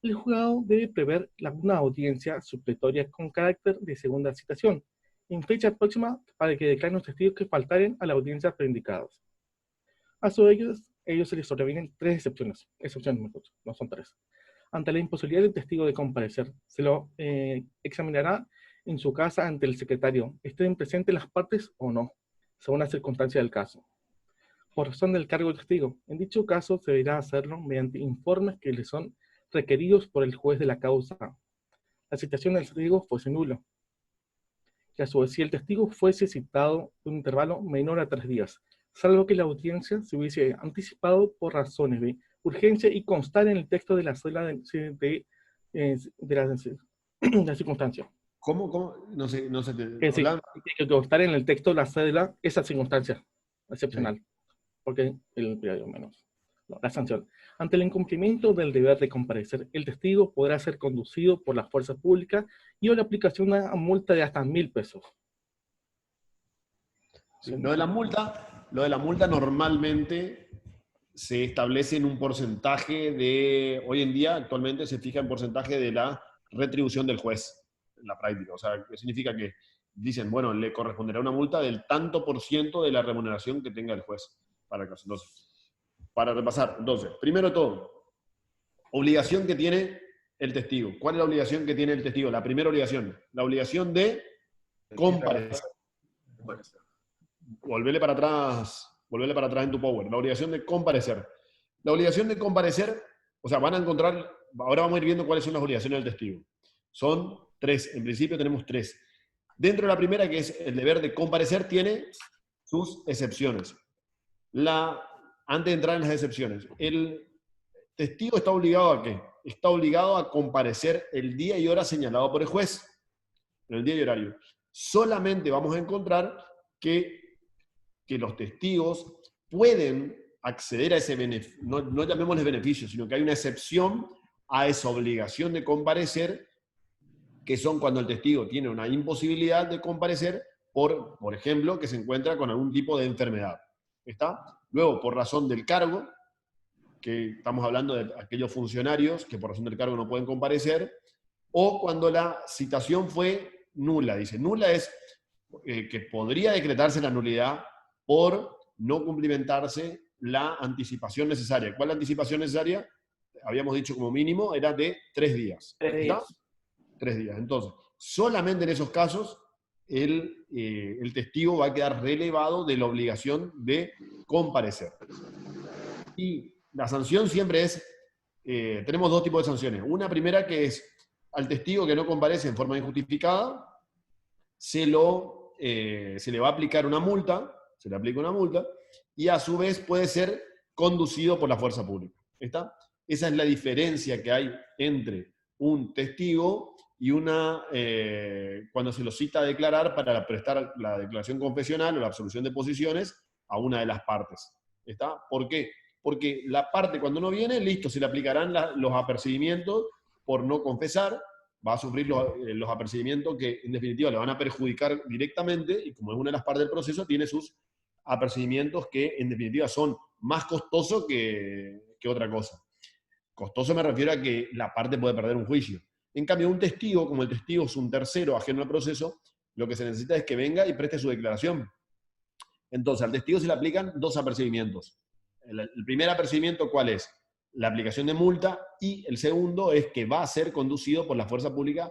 El juzgado debe prever una audiencia supletoria con carácter de segunda citación, en fecha próxima para que declaren los testigos que faltaren a la audiencia preindicados. A su ellos se les sobrevienen tres excepciones mejor, no son tres. Ante la imposibilidad del testigo de comparecer, se lo examinará en su casa ante el secretario, estén presentes las partes o no, según la circunstancia del caso. Por razón del cargo del testigo, en dicho caso se deberá hacerlo mediante informes que le son requeridos por el juez de la causa. La citación del testigo fuese nulo. que a su vez si el testigo fuese citado en un intervalo menor a 3 días, salvo que la audiencia se hubiese anticipado por razones de urgencia y constar en el texto de la cédula de la circunstancia. ¿Cómo? No sé, Es decir, que constar en el texto de la cédula esa circunstancia excepcional, sí. Porque el periodo menos. No, la sanción. Ante el incumplimiento del deber de comparecer, el testigo podrá ser conducido por la fuerza pública y o la aplicación de una multa de hasta 1.000 pesos. Sí, lo de la multa normalmente se establece en un porcentaje de, hoy en día actualmente se fija en porcentaje de la retribución del juez en la práctica. O sea, que significa que dicen, bueno, le corresponderá una multa del tanto por ciento de la remuneración que tenga el juez para el caso. Entonces, para repasar, primero de todo, obligación que tiene el testigo. ¿Cuál es la obligación que tiene el testigo? La primera obligación, la obligación de comparecer. Volvele para atrás en tu power. La obligación de comparecer. La obligación de comparecer, o sea, van a encontrar, ahora vamos a ir viendo cuáles son las obligaciones del testigo. Son 3, en principio tenemos 3. Dentro de la primera, que es el deber de comparecer, tiene sus excepciones. Antes de entrar en las excepciones, el testigo está obligado ¿a qué? Está obligado a comparecer el día y hora señalado por el juez, en el día y horario. Solamente vamos a encontrar que los testigos pueden acceder a ese beneficio, no llamémosle beneficio, sino que hay una excepción a esa obligación de comparecer, que son cuando el testigo tiene una imposibilidad de comparecer por ejemplo, que se encuentra con algún tipo de enfermedad. ¿Está? Luego, por razón del cargo, que estamos hablando de aquellos funcionarios que por razón del cargo no pueden comparecer, o cuando la citación fue nula. Dice, nula es que podría decretarse la nulidad por no cumplimentarse la anticipación necesaria. ¿Cuál es la anticipación necesaria? Habíamos dicho como mínimo, era de 3 días. 3 días. 3 días. Entonces, solamente en esos casos el testigo va a quedar relevado de la obligación de comparecer. Y la sanción siempre es, tenemos 2 tipos de sanciones. Una primera que es al testigo que no comparece en forma injustificada, se le va a aplicar una multa, se le aplica una multa, y a su vez puede ser conducido por la fuerza pública. ¿Está? Esa es la diferencia que hay entre un testigo y cuando se lo cita a declarar para prestar la declaración confesional o la absolución de posiciones a una de las partes. ¿Está? ¿Por qué? Porque la parte cuando no viene, listo, se le aplicarán los apercibimientos por no confesar, va a sufrir los apercibimientos que en definitiva le van a perjudicar directamente, y como es una de las partes del proceso, tiene sus apercibimientos que en definitiva son más costosos que otra cosa. Costoso me refiero a que la parte puede perder un juicio. En cambio, un testigo, como el testigo es un tercero ajeno al proceso, lo que se necesita es que venga y preste su declaración. Entonces, al testigo se le aplican 2 apercibimientos. El primer apercibimiento, ¿cuál es? La aplicación de multa, y el segundo es que va a ser conducido por la fuerza pública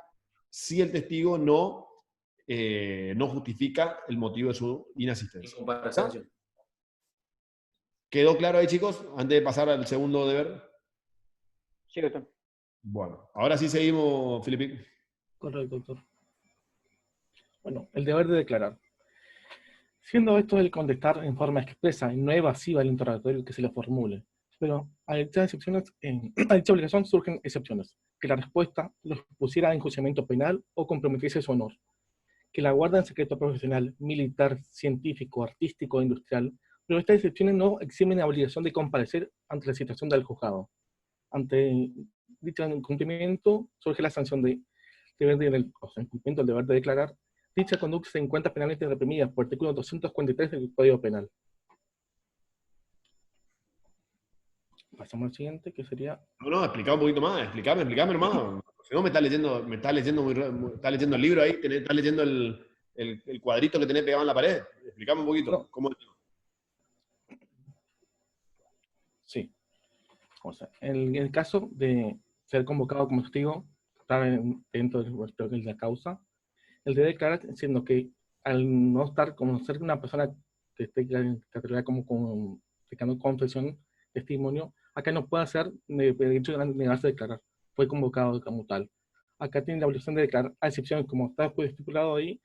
si el testigo no justifica el motivo de su inasistencia. ¿Quedó claro ahí, chicos? Antes de pasar al segundo deber. Sí, doctor. Bueno, ahora sí seguimos, Felipe. Correcto, doctor. Bueno, el deber de declarar. Siendo esto el contestar en forma expresa y no evasiva el interrogatorio que se le formule. Pero a dicha obligación surgen excepciones. Que la respuesta los pusiera a enjuiciamiento penal o comprometiese su honor. Que la guarda en secreto profesional, militar, científico, artístico o industrial, pero estas excepciones no eximen la obligación de comparecer ante la citación del juzgado. Ante dicho incumplimiento surge la sanción de incumplimiento del deber de declarar. Dicha conducta se encuentra penalmente reprimida por el artículo 243 del Código Penal. Pasamos al siguiente, que sería... No, explica un poquito más, explícame hermano. Si no, me estás leyendo el libro ahí, estás leyendo el cuadrito que tenés pegado en la pared. Explícame un poquito. No. ¿Cómo? Sí. O sea, en el caso de ser convocado como testigo, estar dentro de la causa, el de declarar, siendo que al no estar como ser una persona que esté catalogada como confesión, testimonio, acá no puede hacer el hecho de negarse a declarar. Fue convocado como tal. Acá tiene la obligación de declarar, a excepción, como está estipulado ahí,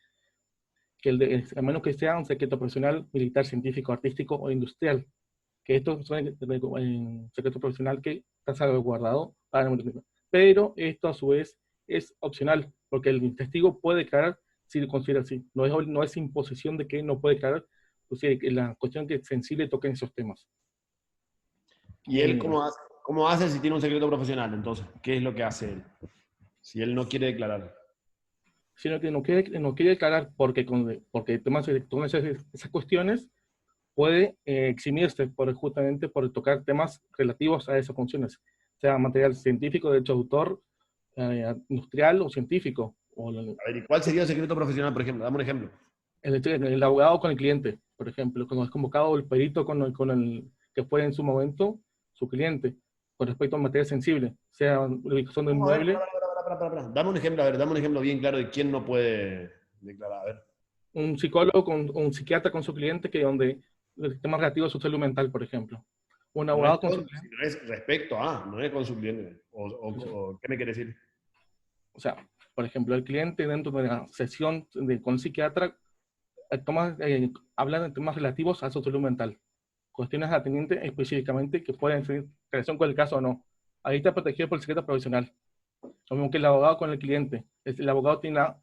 a menos que sea un secreto profesional, militar, científico, artístico o industrial, que esto es un secreto profesional que está salvaguardado para el mundo. Pero esto a su vez es opcional, porque el testigo puede declarar si lo considera así. No es imposición de que no puede declarar, pues sí, la cuestión que es sensible toquen esos temas. ¿Y él cómo hace si tiene un secreto profesional? Entonces, ¿qué es lo que hace él? Si él no quiere declarar. Sino que no quiere declarar porque temas todas esas cuestiones puede eximirse justamente por tocar temas relativos a esas funciones, sea material científico, derecho de autor, industrial o científico. A ver, ¿y cuál sería el secreto profesional, por ejemplo? Dame un ejemplo. El abogado con el cliente, por ejemplo, cuando es convocado el perito con el que fue en su momento su cliente, con respecto a materia sensible, sea ubicación de inmueble. Dame un ejemplo, a ver, dame un ejemplo bien claro de quién no puede declarar. A ver. Un psicólogo un psiquiatra con su cliente, que donde el tema relativo a su salud mental, por ejemplo. Un abogado con su cliente. No es respecto a, no es con su cliente. O ¿qué me quiere decir? O sea, por ejemplo, el cliente dentro de la sesión con el psiquiatra habla de temas relativos a su salud mental. Cuestiones atendientes específicamente que pueden tener relación con el caso o no. Ahí está protegido por el secreto profesional. Lo mismo que el abogado con el cliente. El abogado tiene la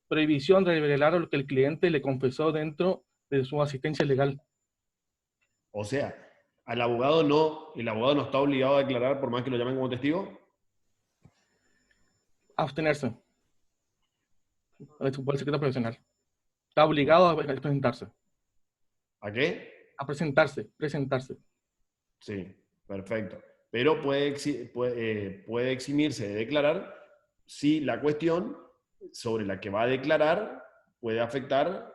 prohibición de revelar lo que el cliente le confesó dentro de su asistencia legal. O sea, el abogado no está obligado a declarar por más que lo llamen como testigo. Abstenerse. Por el secreto profesional. Está obligado a presentarse. ¿A qué? A presentarse. Sí, perfecto. Pero puede eximirse de declarar si la cuestión sobre la que va a declarar puede afectar,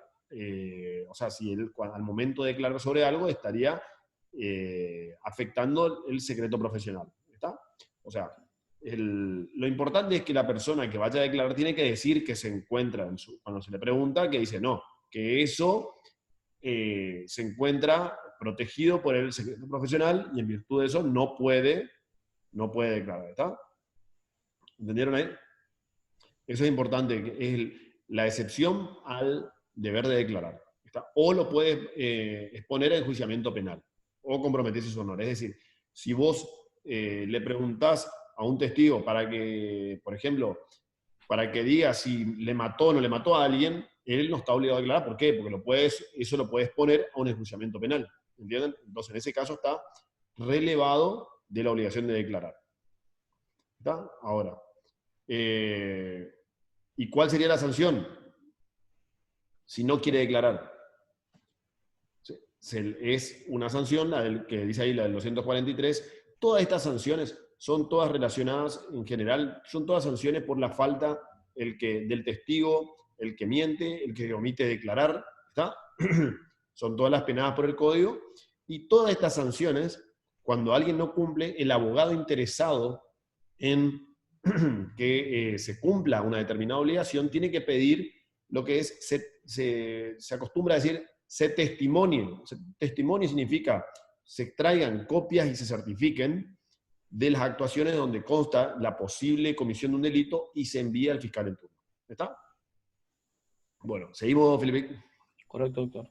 o sea, si él al momento de declarar sobre algo estaría afectando el secreto profesional. ¿Está? O sea, lo importante es que la persona que vaya a declarar tiene que decir que se encuentra, cuando se le pregunta, que dice no, que eso se encuentra protegido por el secreto profesional y en virtud de eso no puede declarar. ¿Está? ¿Entendieron ahí? Eso es importante, es la excepción al deber de declarar. ¿Está? O lo puede exponer a enjuiciamiento penal o comprometerse su honor. Es decir, si vos le preguntás a un testigo para que, por ejemplo, para que diga si le mató o no le mató a alguien, él no está obligado a declarar. ¿Por qué? Porque eso lo puede exponer a un enjuiciamiento penal. ¿Entienden? Entonces, en ese caso está relevado de la obligación de declarar. ¿Está? Ahora, ¿y cuál sería la sanción si no quiere declarar? Es una sanción, la que dice ahí, la del 243. Todas estas sanciones son todas relacionadas, en general, son todas sanciones por la falta del testigo, el que miente, el que omite declarar, ¿está? Son todas las penadas por el código, y todas estas sanciones, cuando alguien no cumple, el abogado interesado en que se cumpla una determinada obligación, tiene que pedir lo que es, se acostumbra a decir, se testimonien. Testimonio significa se extraigan copias y se certifiquen de las actuaciones donde consta la posible comisión de un delito y se envía al fiscal en turno. ¿Está? Bueno, seguimos, Felipe. Correcto, doctor.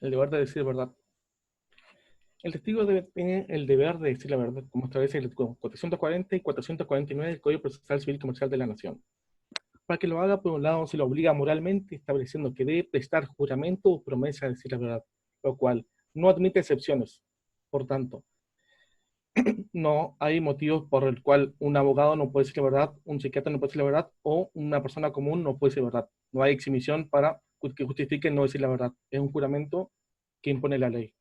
El deber de decir verdad. El testigo tiene el deber de decir la verdad, como establece el 440 y 449 del Código Procesal Civil Comercial de la Nación. Para que lo haga, por un lado, se lo obliga moralmente, estableciendo que debe prestar juramento o promesa de decir la verdad, lo cual no admite excepciones. Por tanto, no hay motivos por el cual un abogado no puede decir la verdad, un psiquiatra no puede decir la verdad, o una persona común no puede decir la verdad. No hay exhibición para que justifique no decir la verdad. Es un juramento que impone la ley.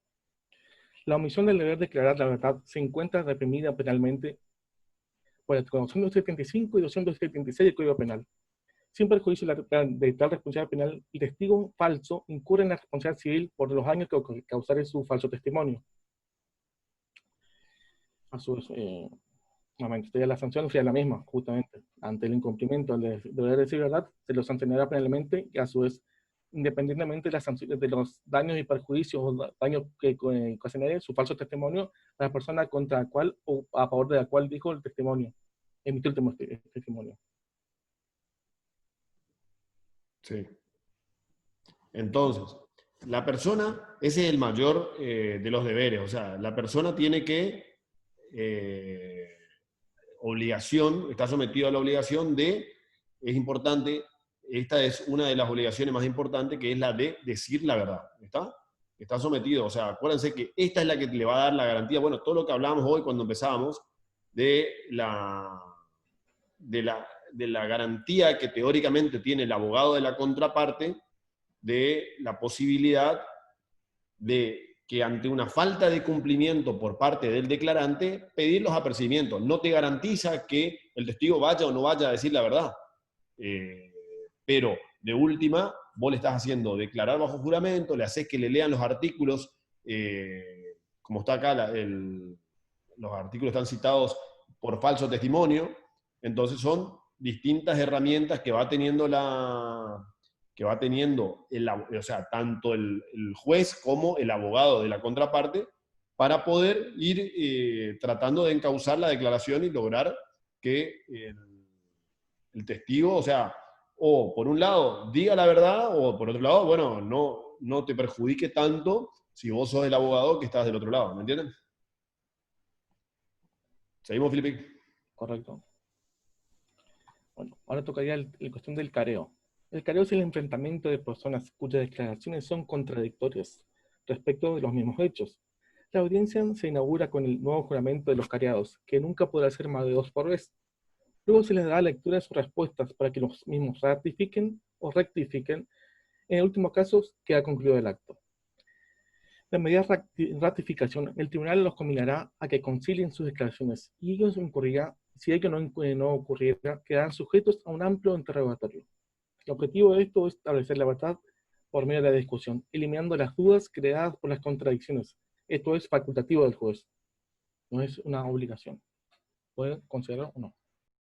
La omisión del deber de declarar la verdad se encuentra reprimida penalmente por el 275 y 276 del Código Penal. Sin perjuicio de tal responsabilidad penal, el testigo falso incurre en la responsabilidad civil por los daños que causare su falso testimonio. A su vez, nuevamente, la sanción sería la misma, justamente. Ante el incumplimiento del deber de decir verdad, se lo sancionará penalmente y a su vez, independientemente de los daños y perjuicios o daños que ocasionaría su falso testimonio a la persona contra la cual o a favor de la cual dijo el testimonio, emitió el testimonio. Sí. Entonces, la persona, ese es el mayor de los deberes, o sea, la persona tiene que, obligación, está sometido a la obligación de, es importante, esta es una de las obligaciones más importantes, que es la de decir la verdad, ¿está? Está sometido, o sea, acuérdense que esta es la que le va a dar la garantía, bueno, todo lo que hablábamos hoy cuando empezábamos, de la garantía que teóricamente tiene el abogado de la contraparte, de la posibilidad de que ante una falta de cumplimiento por parte del declarante, pedir los apercibimientos. No te garantiza que el testigo vaya o no vaya a decir la verdad. Pero, de última, vos le estás haciendo declarar bajo juramento, le haces que le lean los artículos, como está acá, los artículos están citados por falso testimonio, entonces son distintas herramientas que va teniendo o sea, tanto el juez como el abogado de la contraparte, para poder ir tratando de encauzar la declaración y lograr que el testigo, o sea, o por un lado diga la verdad, o por otro lado, bueno, no te perjudique tanto si vos sos el abogado que estás del otro lado, ¿me entienden? ¿Seguimos, Felipe? Correcto. Bueno, ahora tocaría la cuestión del careo. El careo es el enfrentamiento de personas cuyas declaraciones son contradictorias respecto de los mismos hechos. La audiencia se inaugura con el nuevo juramento de los careados, que nunca podrá ser más de 2 por vez. Luego se les da lectura de sus respuestas para que los mismos ratifiquen o rectifiquen. En el último caso, queda concluido el acto. De mediada ratificación, el tribunal los combinará a que concilien sus declaraciones, y ellos incurrirá, si ello no ocurriera, quedarán sujetos a un amplio interrogatorio. El objetivo de esto es establecer la verdad por medio de la discusión, eliminando las dudas creadas por las contradicciones. Esto es facultativo del juez, no es una obligación. ¿Puede considerarlo o no?